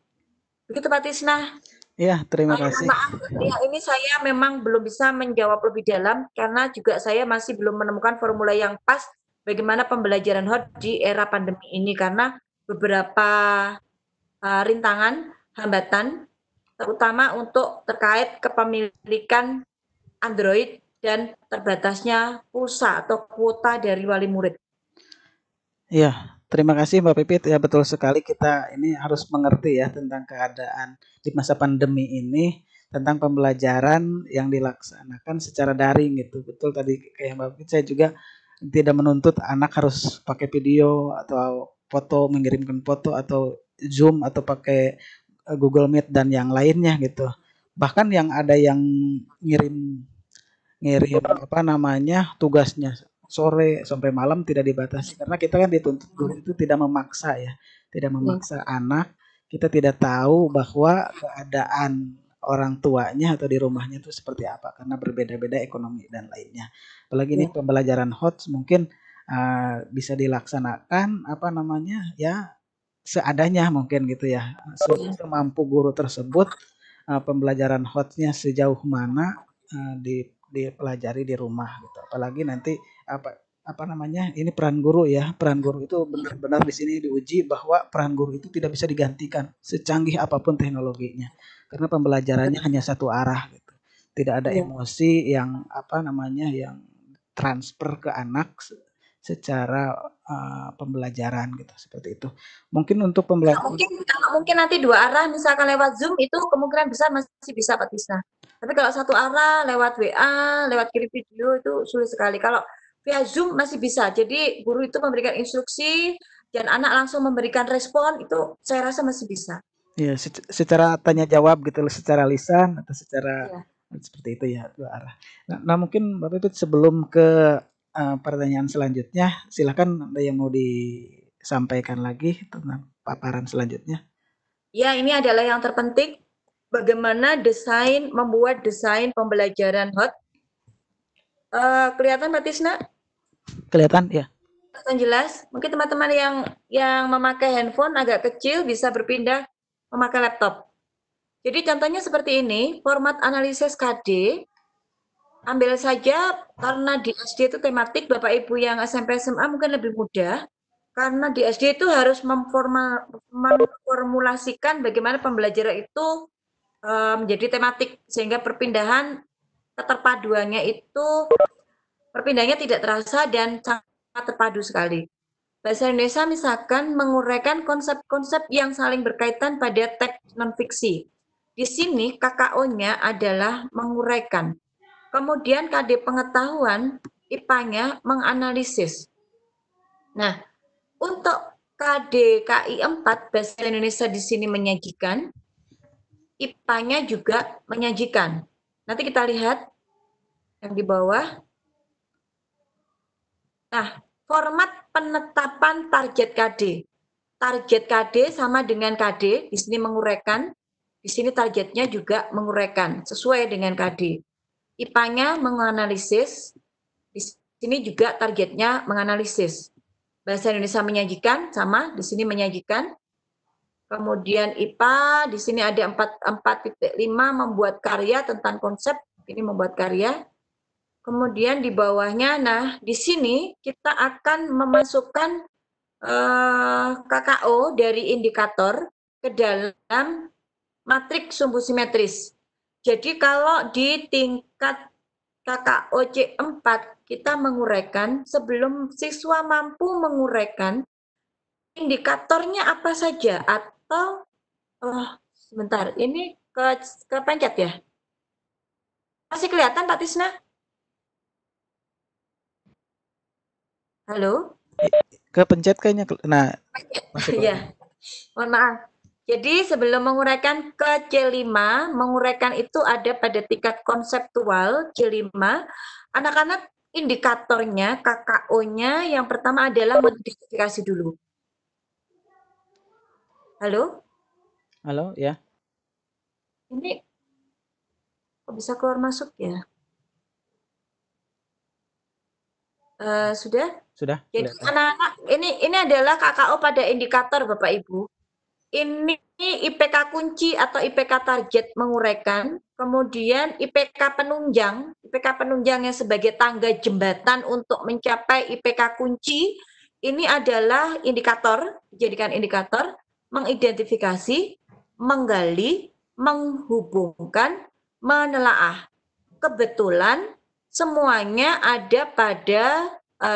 Begitu Pak Tisna. Iya, terima kasih. Maaf, ya ini saya memang belum bisa menjawab lebih dalam karena juga saya masih belum menemukan formula yang pas bagaimana pembelajaran HOT di era pandemi ini karena beberapa rintangan, hambatan, terutama untuk terkait kepemilikan Android dan terbatasnya pulsa atau kuota dari wali murid. Iya, terima kasih Mbak Pipit. Ya betul sekali, kita ini harus mengerti ya tentang keadaan di masa pandemi ini, tentang pembelajaran yang dilaksanakan secara daring gitu. Betul tadi kayak Mbak Pipit, saya juga tidak menuntut anak harus pakai video atau foto, mengirimkan foto atau Zoom atau pakai Google Meet dan yang lainnya gitu. Bahkan yang ada yang ngirim apa namanya tugasnya sore sampai malam tidak dibatasi karena kita kan dituntut guru itu tidak memaksa ya, tidak memaksa anak. Kita tidak tahu bahwa keadaan orang tuanya atau di rumahnya itu seperti apa karena berbeda-beda ekonomi dan lainnya. Apalagi ini pembelajaran HOTS mungkin bisa dilaksanakan apa namanya ya seadanya mungkin gitu ya, semampu guru tersebut. Pembelajaran HOTS-nya sejauh mana dipelajari di rumah gitu. Apalagi nanti apa namanya, ini peran guru ya. Peran guru itu benar-benar di sini diuji bahwa peran guru itu tidak bisa digantikan secanggih apapun teknologinya. Karena pembelajarannya hanya satu arah gitu. Tidak ada Iya. emosi yang apa namanya, yang transfer ke anak secara pembelajaran gitu, seperti itu. Mungkin untuk Kalau pembelajaran mungkin nanti dua arah, misalkan lewat Zoom itu kemungkinan besar masih bisa Pak Tisna. Tapi kalau satu arah lewat WA, lewat kirim video itu sulit sekali. Kalau via Zoom masih bisa. Jadi guru itu memberikan instruksi dan anak langsung memberikan respon itu saya rasa masih bisa. ya secara tanya jawab gitu, secara lisan atau secara Iya. seperti itu ya, dua arah. Nah, mungkin Bapak Pipit sebelum ke pertanyaan selanjutnya, silakan ada yang mau disampaikan lagi tentang paparan selanjutnya. Ya, ini adalah yang terpenting. Bagaimana membuat desain pembelajaran HOT. Kelihatan Mbak Tisna? Kelihatan ya? Kelihatan jelas. Mungkin teman-teman yang memakai handphone agak kecil bisa berpindah memakai laptop. Jadi contohnya seperti ini, format analisis KD. Ambil saja karena di SD itu tematik, Bapak Ibu yang SMP SMA mungkin lebih mudah. Karena di SD itu harus memformulasikan bagaimana pembelajaran itu menjadi tematik, sehingga keterpaduannya itu perpindahannya tidak terasa dan sangat terpadu sekali. Bahasa Indonesia misalkan menguraikan konsep-konsep yang saling berkaitan pada teks non-fiksi. Di sini KKO-nya adalah menguraikan. Kemudian KD pengetahuan, IPA-nya menganalisis. Nah, untuk KD KI 4 Bahasa Indonesia di sini menyajikan, IPA-nya juga menyajikan. Nanti kita lihat yang di bawah. Nah, format penetapan target KD. Target KD sama dengan KD, di sini menguraikan, di sini targetnya juga menguraikan, sesuai dengan KD. IPA-nya menganalisis, di sini juga targetnya menganalisis. Bahasa Indonesia menyajikan, sama, di sini menyajikan. Kemudian IPA, di sini ada 4.5 membuat karya tentang konsep, ini membuat karya. Kemudian di bawahnya, nah di sini kita akan memasukkan KKO dari indikator ke dalam matriks sumbu simetris. Jadi kalau di tingkat KKO C4 kita menguraikan, sebelum siswa mampu menguraikan indikatornya apa saja, atau sebentar, ini kepencet ya? Masih kelihatan Pak Tisna? Halo? Kepencet kayaknya. Nah, masuk lagi. Ya, mohon maaf. Jadi sebelum menguraikan ke C5, menguraikan itu ada pada tingkat konseptual C5. Anak-anak indikatornya, KKO-nya yang pertama adalah mengidentifikasi dulu. Halo? Halo, ya. Ini kok bisa keluar masuk ya? Sudah? Sudah. Jadi Kelihatan. anak-anak ini adalah KKO pada indikator Bapak Ibu. Ini IPK kunci atau IPK target menguraikan, kemudian IPK penunjangnya sebagai tangga jembatan untuk mencapai IPK kunci, ini adalah indikator, dijadikan indikator, mengidentifikasi, menggali, menghubungkan, menelaah. Kebetulan semuanya ada pada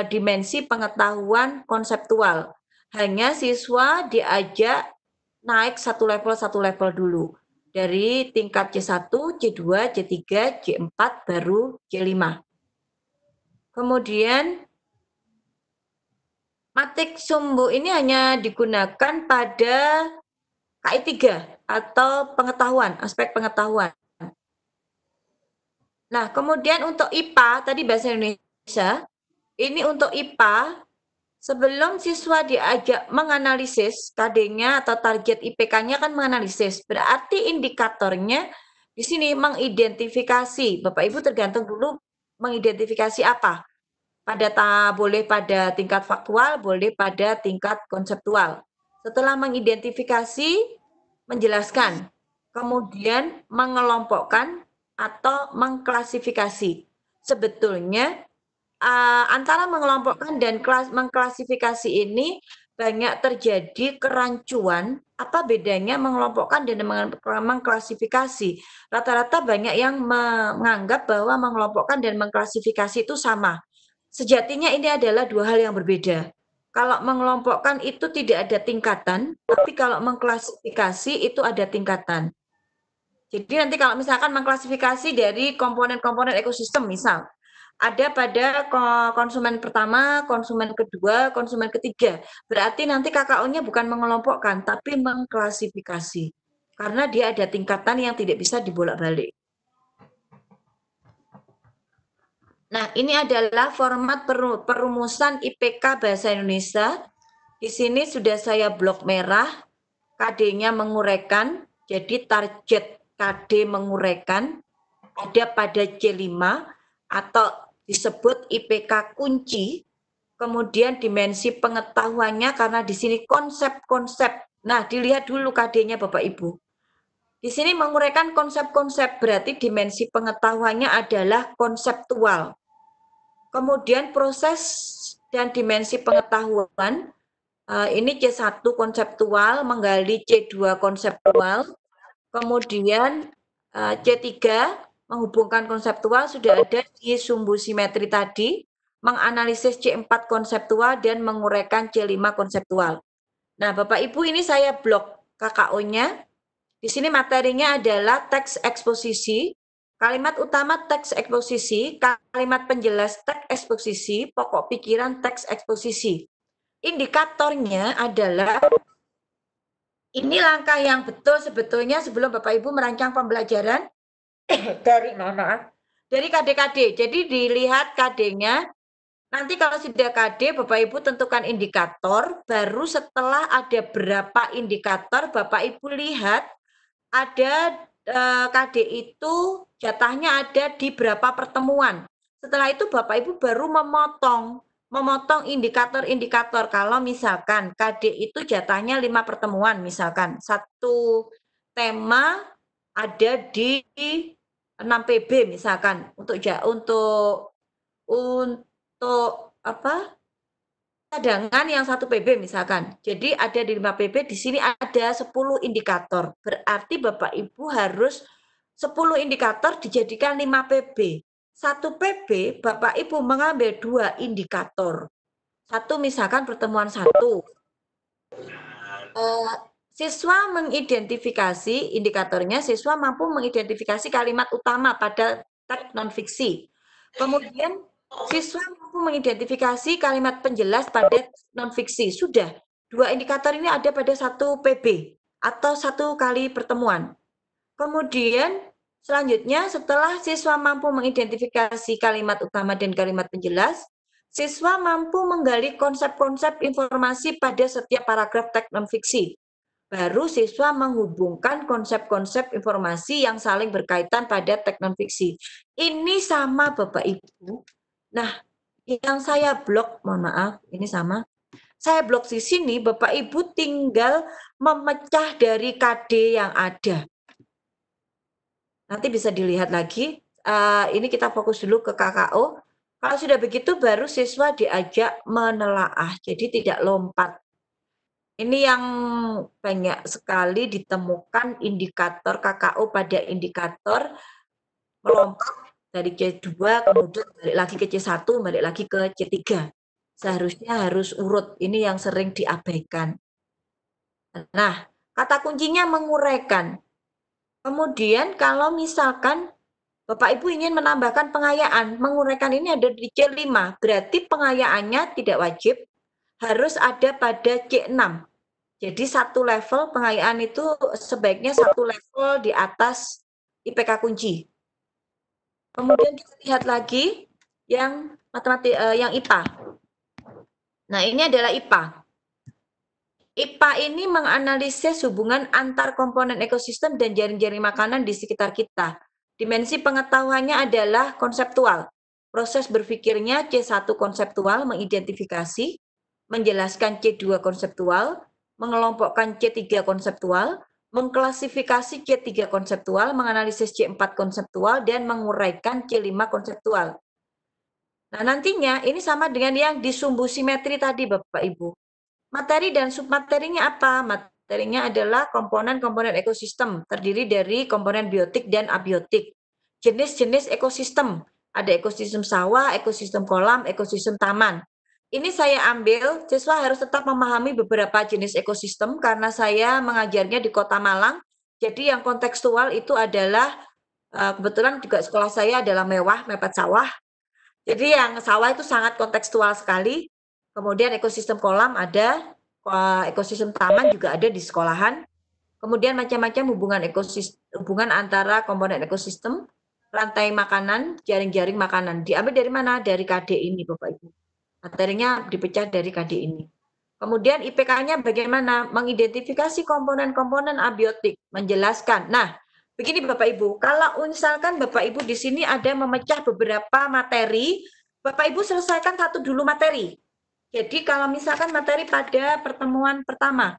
dimensi pengetahuan konseptual. Hanya siswa diajak naik satu level dulu. Dari tingkat C1, C2, C3, C4, baru C5. Kemudian, matriks sumbu ini hanya digunakan pada KI3 atau pengetahuan, aspek pengetahuan. Nah, kemudian untuk IPA, tadi bahasa Indonesia, ini untuk IPA, sebelum siswa diajak menganalisis KD-nya atau target IPK-nya kan menganalisis. Berarti indikatornya di sini mengidentifikasi. Bapak Ibu tergantung dulu mengidentifikasi apa. Boleh pada tingkat faktual, boleh pada tingkat konseptual. Setelah mengidentifikasi, menjelaskan. Kemudian mengelompokkan atau mengklasifikasi. Sebetulnya antara mengelompokkan dan mengklasifikasi ini banyak terjadi kerancuan. Apa bedanya mengelompokkan dan mengklasifikasi? Rata-rata banyak yang menganggap bahwa mengelompokkan dan mengklasifikasi itu sama. Sejatinya ini adalah dua hal yang berbeda. Kalau mengelompokkan itu tidak ada tingkatan, tapi kalau mengklasifikasi itu ada tingkatan. Jadi nanti kalau misalkan mengklasifikasi dari komponen-komponen ekosistem, misal ada pada konsumen pertama, konsumen kedua, konsumen ketiga. Berarti nanti KKO-nya bukan mengelompokkan, tapi mengklasifikasi. Karena dia ada tingkatan yang tidak bisa dibolak-balik. Nah, ini adalah format perumusan IPK Bahasa Indonesia. Di sini sudah saya blok merah, KD-nya menguraikan, jadi target KD menguraikan, ada pada C5, atau disebut IPK kunci, kemudian dimensi pengetahuannya karena di sini konsep-konsep. Nah, dilihat dulu KD-nya Bapak Ibu. Di sini menguraikan konsep-konsep, berarti dimensi pengetahuannya adalah konseptual. Kemudian proses dan dimensi pengetahuan, ini C1 konseptual, menggali C2 konseptual, kemudian C3 menghubungkan konseptual sudah ada di sumbu simetri tadi, menganalisis C4 konseptual dan menguraikan C5 konseptual. Nah, Bapak Ibu ini saya blok KKO-nya. Di sini materinya adalah teks eksposisi, kalimat utama teks eksposisi, kalimat penjelas teks eksposisi, pokok pikiran teks eksposisi. Indikatornya adalah ini langkah yang betul sebetulnya sebelum Bapak Ibu merancang pembelajaran dari KD-KD. Jadi dilihat KD-nya. Nanti kalau sudah KD, Bapak Ibu tentukan indikator. Baru setelah ada berapa indikator, Bapak Ibu lihat ada KD itu jatahnya ada di berapa pertemuan. Setelah itu Bapak Ibu baru memotong indikator-indikator. Kalau misalkan KD itu jatahnya 5 pertemuan, misalkan satu tema ada di 6 PB misalkan untuk apa? Cadangan yang 1 PB misalkan. Jadi ada di 5 PB, di sini ada 10 indikator. Berarti Bapak Ibu harus 10 indikator dijadikan 5 PB. 1 PB Bapak Ibu mengambil 2 indikator. Satu misalkan pertemuan 1. Siswa mengidentifikasi indikatornya, siswa mampu mengidentifikasi kalimat utama pada teks non-fiksi. Kemudian siswa mampu mengidentifikasi kalimat penjelas pada non-fiksi. Sudah, 2 indikator ini ada pada 1 PB atau 1 kali pertemuan. Kemudian selanjutnya setelah siswa mampu mengidentifikasi kalimat utama dan kalimat penjelas, siswa mampu menggali konsep-konsep informasi pada setiap paragraf teks non-fiksi. Baru siswa menghubungkan konsep-konsep informasi yang saling berkaitan pada teks non-fiksi. Ini sama Bapak Ibu. Nah, yang saya blok, mohon maaf, ini sama. Saya blok di sini, Bapak Ibu tinggal memecah dari KD yang ada. Nanti bisa dilihat lagi. Ini kita fokus dulu ke KKO. Kalau sudah begitu, baru siswa diajak menelaah, jadi tidak lompat. Ini yang banyak sekali ditemukan indikator KKO pada indikator melompat dari C2, kemudian balik lagi ke C1, balik lagi ke C3. Seharusnya harus urut, ini yang sering diabaikan. Nah, kata kuncinya menguraikan. Kemudian kalau misalkan Bapak Ibu ingin menambahkan pengayaan, menguraikan ini ada di C5, berarti pengayaannya tidak wajib, harus ada pada C6. Jadi 1 level pengayaan itu sebaiknya 1 level di atas IPK kunci. Kemudian kita lihat lagi yang yang IPA. Nah, ini adalah IPA. IPA ini menganalisis hubungan antar komponen ekosistem dan jaring-jaring makanan di sekitar kita. Dimensi pengetahuannya adalah konseptual. Proses berpikirnya C1 konseptual, mengidentifikasi, menjelaskan C2 konseptual, mengelompokkan C3 konseptual, mengklasifikasi C3 konseptual, menganalisis C4 konseptual, dan menguraikan C5 konseptual. Nah, nantinya ini sama dengan yang di sumbu simetri tadi, Bapak Ibu. Materi dan submaterinya apa? Materinya adalah komponen-komponen ekosistem, terdiri dari komponen biotik dan abiotik. Jenis-jenis ekosistem, ada ekosistem sawah, ekosistem kolam, ekosistem taman. Ini saya ambil, siswa harus tetap memahami beberapa jenis ekosistem karena saya mengajarnya di Kota Malang. Jadi yang kontekstual itu adalah, kebetulan juga sekolah saya adalah mewah, mepet sawah. Jadi yang sawah itu sangat kontekstual sekali. Kemudian ekosistem kolam ada, ekosistem taman juga ada di sekolahan. Kemudian macam-macam hubungan antara komponen ekosistem, rantai makanan, jaring-jaring makanan. Diambil dari mana? Dari KD ini, Bapak Ibu. Materinya dipecah dari KD ini. Kemudian IPK-nya bagaimana? Mengidentifikasi komponen-komponen abiotik, menjelaskan. Nah, begini Bapak Ibu, kalau misalkan Bapak Ibu di sini ada memecah beberapa materi, Bapak Ibu selesaikan satu dulu materi. Jadi kalau misalkan materi pada pertemuan pertama,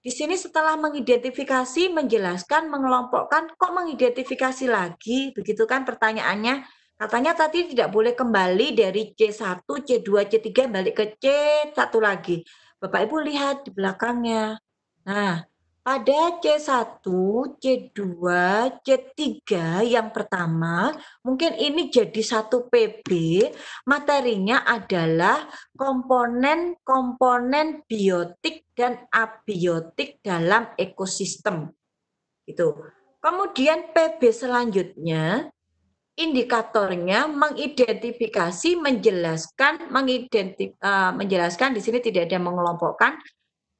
di sini setelah mengidentifikasi, menjelaskan, mengelompokkan, kok mengidentifikasi lagi? Begitu kan pertanyaannya. Katanya tadi tidak boleh kembali dari C1, C2, C3 balik ke C1 lagi. Bapak Ibu lihat di belakangnya. Nah, pada C1, C2, C3 yang pertama, mungkin ini jadi satu PB, materinya adalah komponen-komponen biotik dan abiotik dalam ekosistem. Gitu. Kemudian PB selanjutnya, indikatornya mengidentifikasi, menjelaskan di sini tidak ada mengelompokkan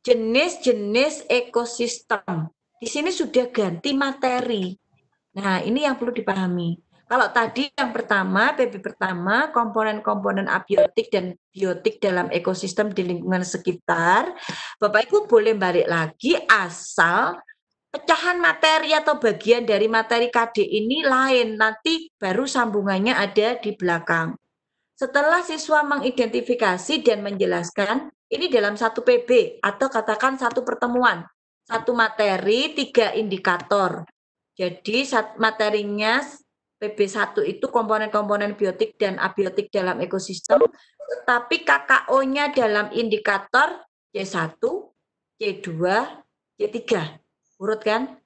jenis-jenis ekosistem. Di sini sudah ganti materi. Nah, ini yang perlu dipahami. Kalau tadi yang pertama, PB pertama, komponen-komponen abiotik dan biotik dalam ekosistem di lingkungan sekitar, Bapak Ibu boleh balik lagi asal pecahan materi atau bagian dari materi KD ini lain, nanti baru sambungannya ada di belakang. Setelah siswa mengidentifikasi dan menjelaskan, ini dalam satu PB atau katakan satu pertemuan, satu materi, 3 indikator. Jadi materinya PB1 itu komponen-komponen biotik dan abiotik dalam ekosistem, tetapi KKO-nya dalam indikator C1, C2, C3. Urut kan?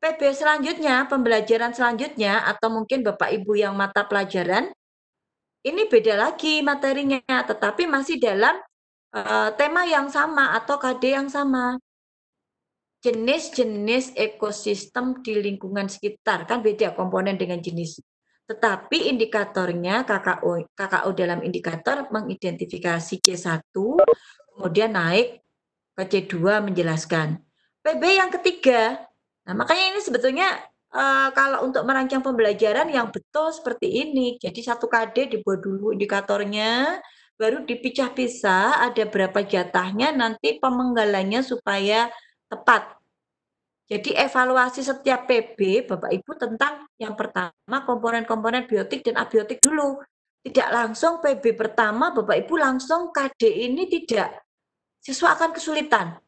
PB selanjutnya, pembelajaran selanjutnya, atau mungkin Bapak Ibu yang mata pelajaran, ini beda lagi materinya, tetapi masih dalam tema yang sama atau KD yang sama. Jenis-jenis ekosistem di lingkungan sekitar, kan beda komponen dengan jenis. Tetapi indikatornya KKO dalam indikator mengidentifikasi C1, kemudian naik ke C2 menjelaskan. PB yang ketiga, nah makanya ini sebetulnya kalau untuk merancang pembelajaran yang betul seperti ini. Jadi satu KD dibuat dulu indikatornya, baru dipecah-pisah, ada berapa jatahnya, nanti pemenggalannya supaya tepat. Jadi evaluasi setiap PB, Bapak Ibu, tentang yang pertama komponen-komponen biotik dan abiotik dulu. Tidak langsung PB pertama, Bapak Ibu langsung KD ini tidak. Siswa akan kesulitan.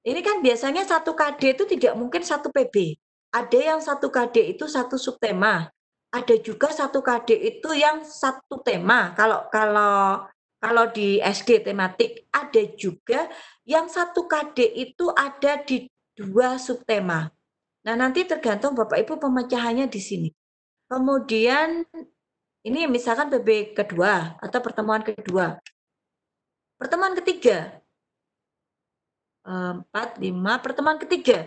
Ini kan biasanya satu KD itu tidak mungkin satu PB. Ada yang satu KD itu satu subtema. Ada juga satu KD itu yang satu tema. Kalau di SD tematik ada juga yang satu KD itu ada di 2 subtema. Nah, nanti tergantung Bapak Ibu pemecahannya di sini. Kemudian ini misalkan PB kedua atau pertemuan kedua. Pertemuan ketiga. 4, 5, pertemuan ketiga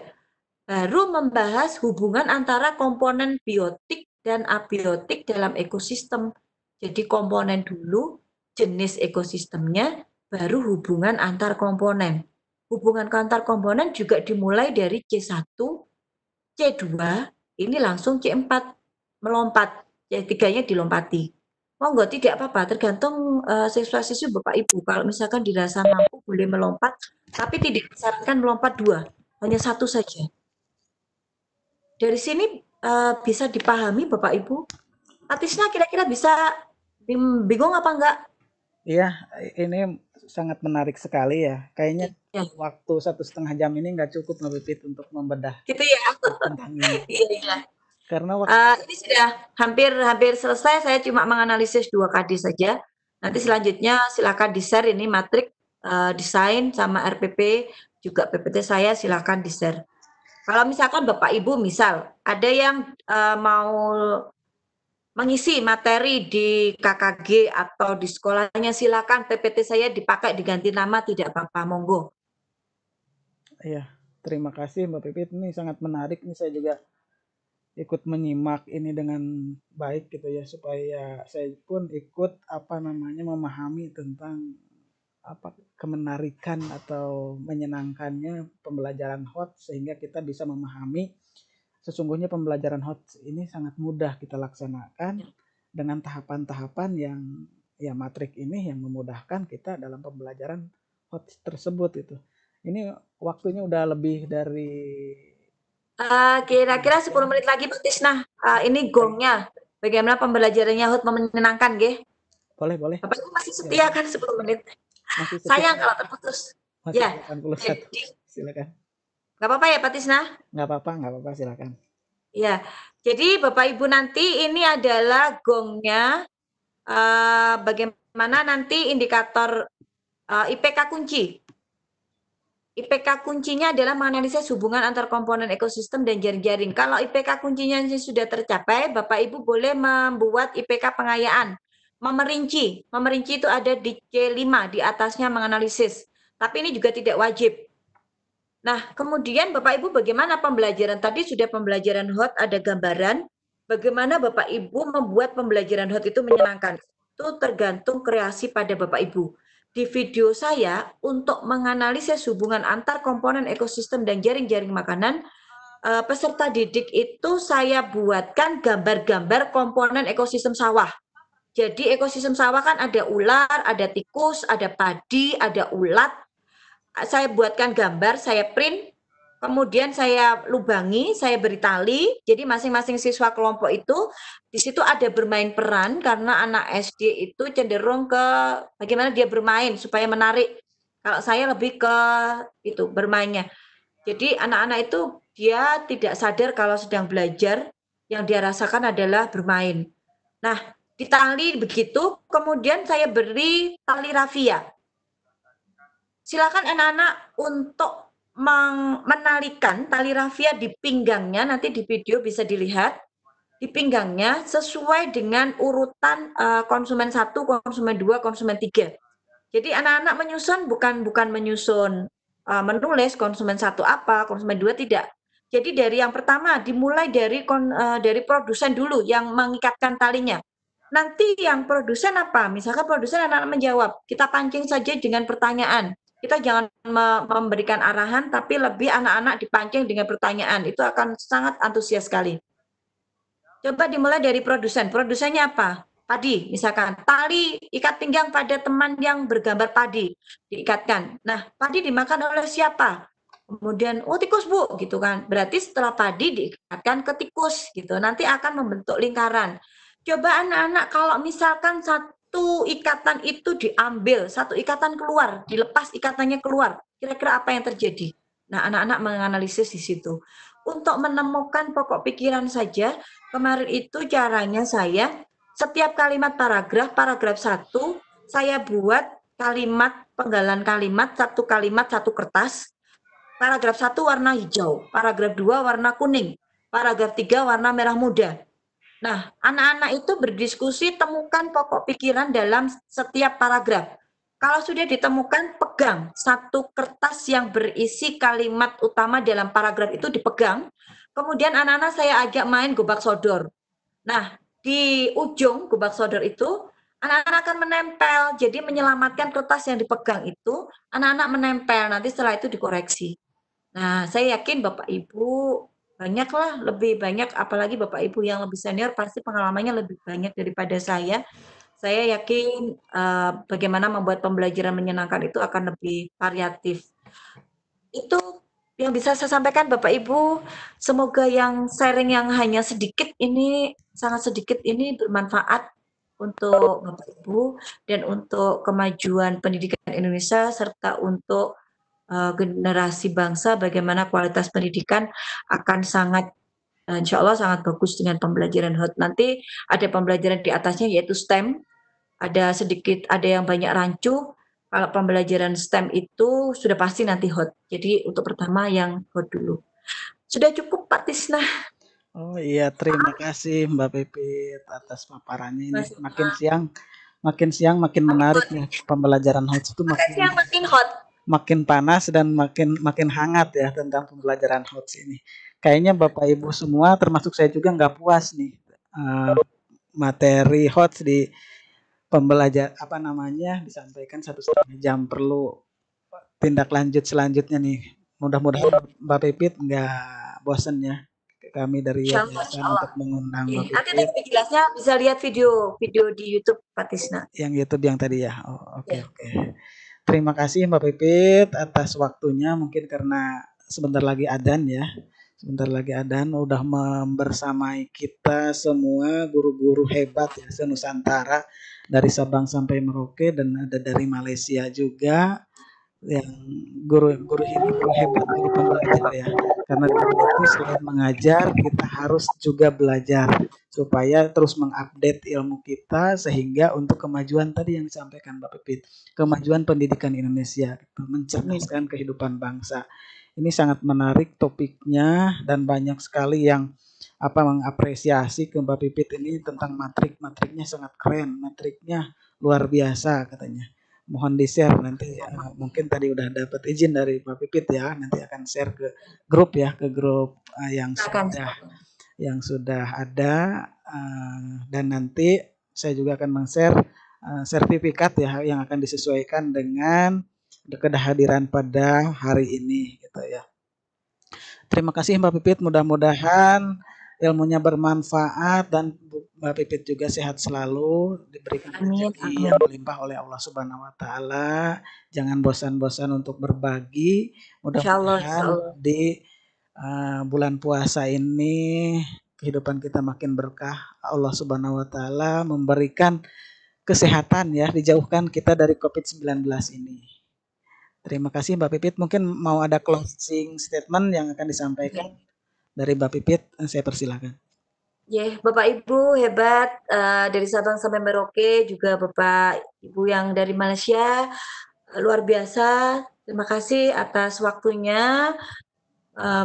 baru membahas hubungan antara komponen biotik dan abiotik dalam ekosistem. Jadi komponen dulu, jenis ekosistemnya, baru hubungan antar komponen. Hubungan antar komponen juga dimulai dari C1, C2, ini langsung C4, melompat, C3-nya dilompati. Monggo tidak apa-apa, tergantung siswa-siswi Bapak Ibu. Kalau misalkan dirasa mampu boleh melompat, tapi tidak disarankan melompat 2, hanya 1 saja. Dari sini bisa dipahami Bapak Ibu. Atisna kira-kira bisa bingung apa enggak? Iya, ini sangat menarik sekali ya. Kayaknya Ya, waktu 1,5 jam ini nggak cukup Mbak Pipit untuk membedah gitu ya. tentang ini. Iya. Karena waktu Ini sudah hampir selesai, saya cuma menganalisis 2 KD saja. Nanti selanjutnya silakan di-share ini matrik, desain sama RPP, juga PPT saya silakan di-share. Kalau misalkan Bapak Ibu misal ada yang, mau mengisi materi di KKG atau di sekolahnya silakan PPT saya dipakai diganti nama tidak apa-apa, monggo. ya, terima kasih Mbak Pipit, ini sangat menarik nih, saya juga ikut menyimak ini dengan baik gitu ya, supaya saya pun ikut memahami tentang kemenarikan atau menyenangkannya pembelajaran HOT, sehingga kita bisa memahami sesungguhnya pembelajaran HOT ini sangat mudah kita laksanakan dengan tahapan-tahapan yang ya matrik ini yang memudahkan kita dalam pembelajaran HOT tersebut itu. Ini waktunya udah lebih dari Kira-kira 10 menit lagi Pak Tisna. Ini gongnya. Bagaimana pembelajarannya HOT memenyenangkan, nggih? boleh. Bapak Ibu masih setia kan 10 menit? Masih setia. Sayang kalau terputus. Masih Ya. 81. Silakan. Nggak apa-apa ya Pak Tisna? Nggak apa-apa, silakan. Ya. Jadi Bapak Ibu nanti ini adalah gongnya, bagaimana nanti indikator IPK kunci. IPK kuncinya adalah menganalisis hubungan antar komponen ekosistem dan jaring-jaring. Kalau IPK kuncinya sudah tercapai, Bapak Ibu boleh membuat IPK pengayaan. Memerinci itu ada di C5, di atasnya menganalisis. Tapi ini juga tidak wajib. Nah, kemudian Bapak Ibu bagaimana pembelajaran? Tadi sudah pembelajaran HOT, ada gambaran. Bagaimana Bapak Ibu membuat pembelajaran HOT itu menyenangkan? Itu tergantung kreasi pada Bapak Ibu. Di video saya untuk menganalisis hubungan antar komponen ekosistem dan jaring-jaring makanan, peserta didik itu saya buatkan gambar-gambar komponen ekosistem sawah. Jadi ekosistem sawah kan ada ular, ada tikus, ada padi, ada ulat. Saya buatkan gambar, saya print, kemudian saya lubangi, saya beri tali. Jadi masing-masing siswa kelompok itu di situ ada bermain peran, karena anak SD itu cenderung ke bagaimana dia bermain supaya menarik. Kalau saya lebih ke itu bermainnya. Jadi anak-anak itu dia tidak sadar kalau sedang belajar, yang dia rasakan adalah bermain. Nah, di tali begitu, kemudian saya beri tali rafia. Silakan anak-anak untuk menalikan tali rafia di pinggangnya, nanti di video bisa dilihat, di pinggangnya sesuai dengan urutan konsumen 1, konsumen 2, konsumen 3. Jadi anak-anak menyusun bukan menyusun menulis konsumen 1 apa, konsumen 2 tidak. Jadi dari yang pertama dimulai dari produsen dulu yang mengikatkan talinya. Nanti yang produsen apa? Misalkan produsen anak-anak menjawab, kita pancing saja dengan pertanyaan. Kita jangan memberikan arahan, tapi lebih anak-anak dipancing dengan pertanyaan. Itu akan sangat antusias sekali. Coba dimulai dari produsen. Produsennya apa? Padi, misalkan. Tali ikat pinggang pada teman yang bergambar padi. Diikatkan. Nah, padi dimakan oleh siapa? Kemudian, oh tikus Bu, gitu kan. Berarti setelah padi diikatkan ke tikus, gitu. Nanti akan membentuk lingkaran. Coba anak-anak kalau misalkan satu ikatan itu diambil, satu ikatan keluar, dilepas ikatannya keluar, kira-kira apa yang terjadi? Nah, anak-anak menganalisis di situ. Untuk menemukan pokok pikiran saja, kemarin itu caranya saya, setiap kalimat paragraf 1, saya buat kalimat, penggalan kalimat, satu kalimat, satu kertas. Paragraf 1 warna hijau, paragraf 2 warna kuning, paragraf 3 warna merah muda. Nah, anak-anak itu berdiskusi, temukan pokok pikiran dalam setiap paragraf. Kalau sudah ditemukan, pegang satu kertas yang berisi kalimat utama dalam paragraf itu dipegang. Kemudian anak-anak saya ajak main gobak sodor. Nah, di ujung gobak sodor itu, anak-anak akan menempel. Jadi menyelamatkan kertas yang dipegang itu, anak-anak menempel. Nanti setelah itu dikoreksi. Nah, saya yakin Bapak Ibu banyaklah, lebih banyak, apalagi Bapak Ibu yang lebih senior pasti pengalamannya lebih banyak daripada saya. Saya yakin bagaimana membuat pembelajaran menyenangkan itu akan lebih variatif. Itu yang bisa saya sampaikan Bapak Ibu. Semoga yang sharing yang hanya sedikit ini, sangat sedikit ini bermanfaat untuk Bapak Ibu dan untuk kemajuan pendidikan Indonesia serta untuk generasi bangsa, bagaimana kualitas pendidikan akan sangat Insya Allah sangat bagus dengan pembelajaran HOT. Nanti ada pembelajaran di atasnya yaitu STEM. Ada sedikit, ada yang banyak rancu. Kalau pembelajaran STEM itu sudah pasti nanti HOT. Jadi untuk pertama yang HOT dulu. Sudah cukup Pak Tisna. Oh iya, terima kasih Mbak Pipit atas paparannya ini. Masih Makin siang makin menarik ya, pembelajaran HOT itu makin hot. makin panas dan makin hangat ya tentang pembelajaran HOT ini. Kayaknya Bapak Ibu semua termasuk saya juga nggak puas nih materi HOT di pembelajar disampaikan 1,5 jam, perlu tindak lanjut selanjutnya nih. Mudah-mudahan Mbak Pipit nggak bosen ya, kami dari yayasan untuk mengundang Mbak Nanti Pipit. lebih jelasnya bisa lihat video di YouTube Pak Tisna. Yang YouTube yang tadi ya. Oke. Terima kasih Mbak Pipit atas waktunya, mungkin karena sebentar lagi adzan ya. Sebentar lagi adzan, udah membersamai kita semua guru-guru hebat ya se-Nusantara, dari Sabang sampai Merauke, dan ada dari Malaysia juga yang guru hebat, guru pembelajar ya. Karena itu selain mengajar, kita harus juga belajar supaya terus mengupdate ilmu kita, sehingga untuk kemajuan tadi yang disampaikan Mbak Pipit, kemajuan pendidikan Indonesia, mencerdaskan kehidupan bangsa. Ini sangat menarik topiknya, dan banyak sekali yang mengapresiasi ke Mbak Pipit ini tentang matriknya sangat keren, matriknya luar biasa katanya. Mohon di-share nanti, mungkin tadi udah dapat izin dari Mbak Pipit ya, nanti akan share ke grup yang sudah ada, dan nanti saya juga akan men-share sertifikat ya yang akan disesuaikan dengan kehadiran pada hari ini gitu ya. Terima kasih Mbak Pipit, mudah-mudahan ilmunya bermanfaat dan Mbak Pipit juga sehat selalu, diberikan rezeki yang melimpah oleh Allah Subhanahu wa taala. Jangan bosan-bosan untuk berbagi. Mudah-mudahan di bulan puasa ini kehidupan kita makin berkah. Allah Subhanahu wa taala memberikan kesehatan ya, dijauhkan kita dari COVID-19 ini. Terima kasih Mbak Pipit. Mungkin mau ada closing statement yang akan disampaikan dari Mbak Pipit, saya persilakan. Bapak Ibu hebat, dari Sabang sampai Merauke, juga Bapak Ibu yang dari Malaysia, luar biasa. Terima kasih atas waktunya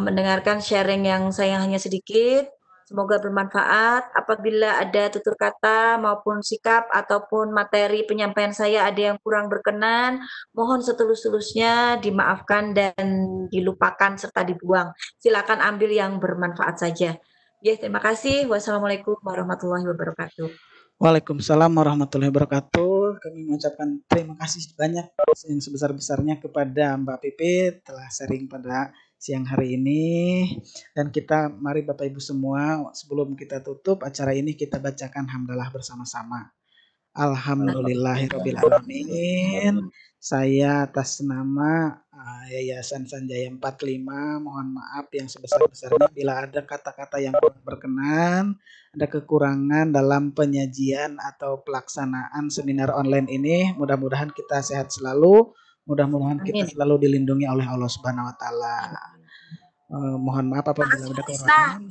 mendengarkan sharing yang saya hanya sedikit. Semoga bermanfaat. Apabila ada tutur kata maupun sikap ataupun materi penyampaian saya ada yang kurang berkenan, mohon setulus-tulusnya dimaafkan dan dilupakan serta dibuang. Silakan ambil yang bermanfaat saja. Terima kasih. Wassalamualaikum warahmatullahi wabarakatuh. Waalaikumsalam warahmatullahi wabarakatuh. Kami mengucapkan terima kasih banyak yang sebesar-besarnya kepada Mbak Pipit telah sharing pada siang hari ini. Dan kita, mari Bapak Ibu semua, sebelum kita tutup acara ini, kita bacakan hamdalah bersama-sama. Alhamdulillahirabbil alamin. Saya atas nama Yayasan Sanjaya 45 mohon maaf yang sebesar-besarnya bila ada kata-kata yang kurang berkenan, ada kekurangan dalam penyajian atau pelaksanaan seminar online ini. Mudah-mudahan kita sehat selalu, mudah-mudahan kita selalu dilindungi oleh Allah Subhanahu wa taala. Mohon maaf apabila ada kekurangan.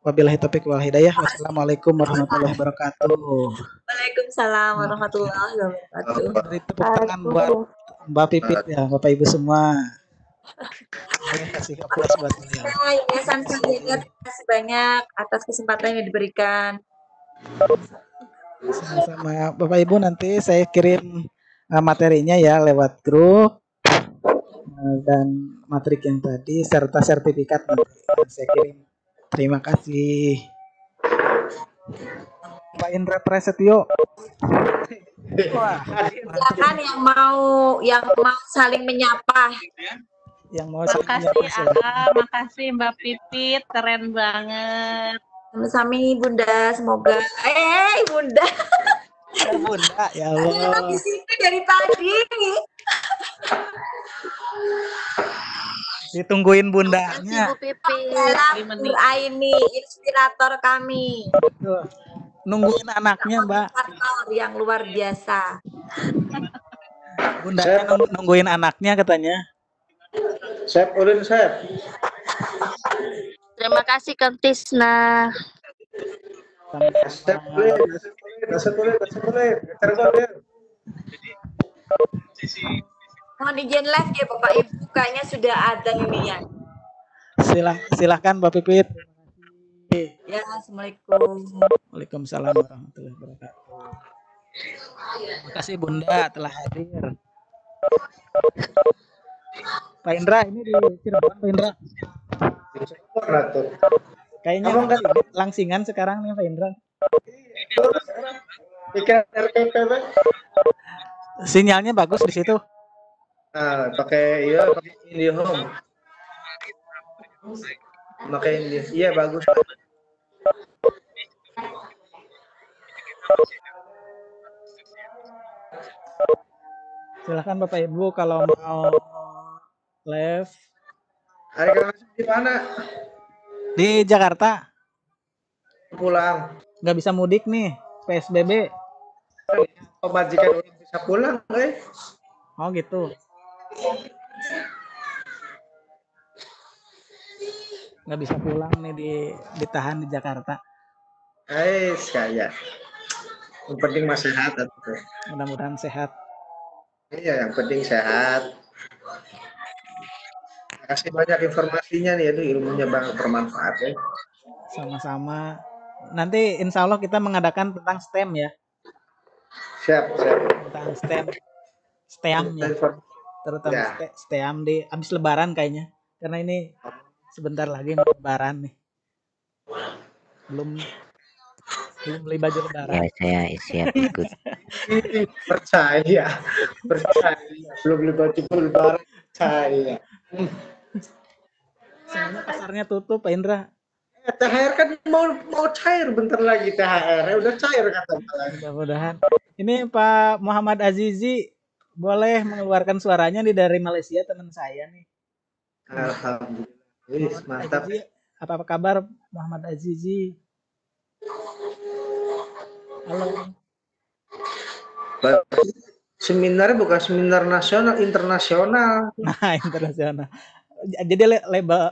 Wabillahi taufiq wal hidayah. Wassalamualaikum warahmatullahi wabarakatuh. Waalaikumsalam warahmatullahi wabarakatuh. Beri tepuk tangan buat Mbak Pipit ya, Bapak Ibu semua. Boleh kasih aplaus buat beliau. Yayasan Sanjaya, terima kasih banyak atas kesempatan yang diberikan. Sama Bapak Ibu, nanti saya kirim materinya ya lewat grup, dan matrik yang tadi serta sertifikat nanti saya kirim. Terima kasih. Pak Indra Prasetyo. Wah, silakan yang mau saling menyapa. Yang mau saling menyapa. Makasih Mbak Pipit, keren banget. Sami Bunda, semoga Bunda. Bunda, ya Allah. Di sini dari tadi. Ditungguin bundanya. Ibu Pipi, ini inspirator kami. Nungguin anaknya, Mbak. Yang luar biasa. Bundanya nungguin anaknya katanya. Chef, ulin chef. Terima kasih Kang Tisna. Asep boleh, Asep boleh. Cirebon ya. Mohon izin live ya Bapak Ibu, kayaknya sudah adzan ini ya. Silahkan Mbak Pipit. Ya, Assalamualaikum. Waalaikumsalam warahmatullahi wabarakatuh. Terima kasih Bunda telah hadir. Pak Indra, ini di Cirebon, Pak Indra. Cirebon lah tuh. Kayaknya langsingan sekarang nih Pak Indra. Ikan RPP, Bang. Sinyalnya bagus di situ. Nah, pakai IndiHome. Pakai IndiHome. Iya, bagus. Silahkan Bapak Ibu kalau mau live. Hari Kang Asep di mana? Di Jakarta. Pulang. Nggak bisa mudik nih, PSBB. Pemajikan orang bisa pulang, Oh gitu. Nggak bisa pulang nih, ditahan di Jakarta. Sekaya. Yang penting masih sehat. Mudah-mudahan sehat. Iya, yang penting sehat. Kasih banyak informasinya nih, itu ilmunya banget bermanfaat ya. Sama-sama. Nanti insya Allah kita mengadakan tentang STEM ya. Siap. Tentang STEM ya. Terutama Ya. STEM di habis Lebaran kayaknya. Karena ini sebentar lagi mau Lebaran nih. Belum beli baju Lebaran. Ya, saya siap ikut. Percaya. Belum beli baju Lebaran, percaya. Sebenarnya pasarnya tutup Pak Indra. THR kan mau cair bentar lagi THR. Udah cair kata. Mudah-mudahan. Ini Pak Muhammad Azizi boleh mengeluarkan suaranya nih dari Malaysia, teman saya nih. Alhamdulillah. Mantap. Azizi, apa kabar Muhammad Azizi? Halo. Seminarnya bukan seminar nasional, internasional. Nah, internasional. Jadi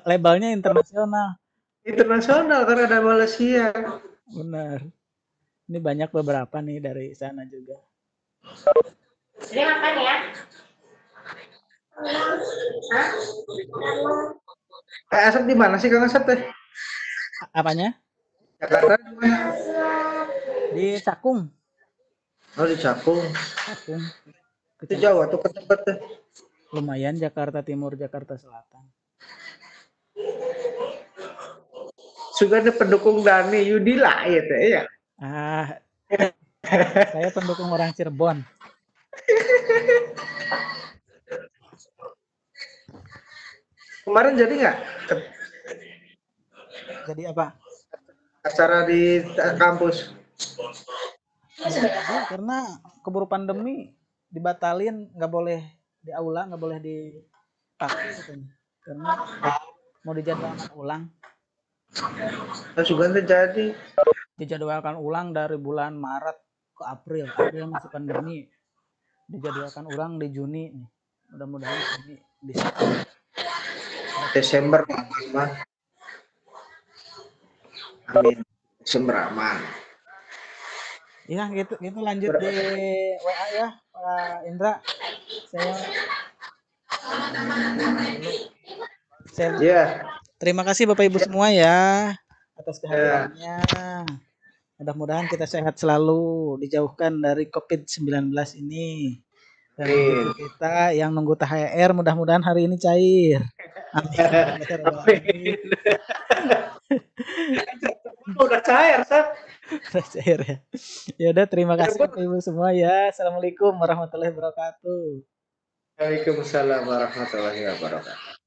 labelnya internasional. Internasional karena ada Malaysia. Benar. Ini banyak beberapa nih dari sana juga. Jadi makan ya. Asep di mana sih Kang Asep teh? Apanya? Jakarta di mana? Di Cakung. Oh, di Cakung. Cakung. Itu Jawa tuh ke tempat teh. Lumayan Jakarta Timur, Jakarta Selatan. Juga ada pendukung Dani Yudila ya teh ya. Saya pendukung orang Cirebon. Kemarin jadi nggak? Jadi apa? Acara di kampus. Ya, karena keburu pandemi dibatalin, nggak boleh di aula, nggak boleh dipakai katanya. Karena mau dijadwalkan ulang. Nah, juga terjadi. Dijadwalkan ulang dari bulan Maret ke April. April masih pandemi. Dijadwalkan ulang di Juni nih. Mudah-mudahan ini bisa. Desember aman. Amin. Desember aman. Ya gitu lanjut di WA ya Pak Indra. Saya terima kasih Bapak Ibu semua ya atas kehadirannya. Mudah-mudahan kita sehat selalu, dijauhkan dari COVID-19 ini. Dan untuk kita yang nunggu THR mudah-mudahan hari ini cair. Amin. Udah cair, Sat. Udah cair ya. Ya udah, terima kasih Bapak Ibu semua ya. Assalamualaikum warahmatullahi wabarakatuh. Waalaikumsalam warahmatullahi wabarakatuh.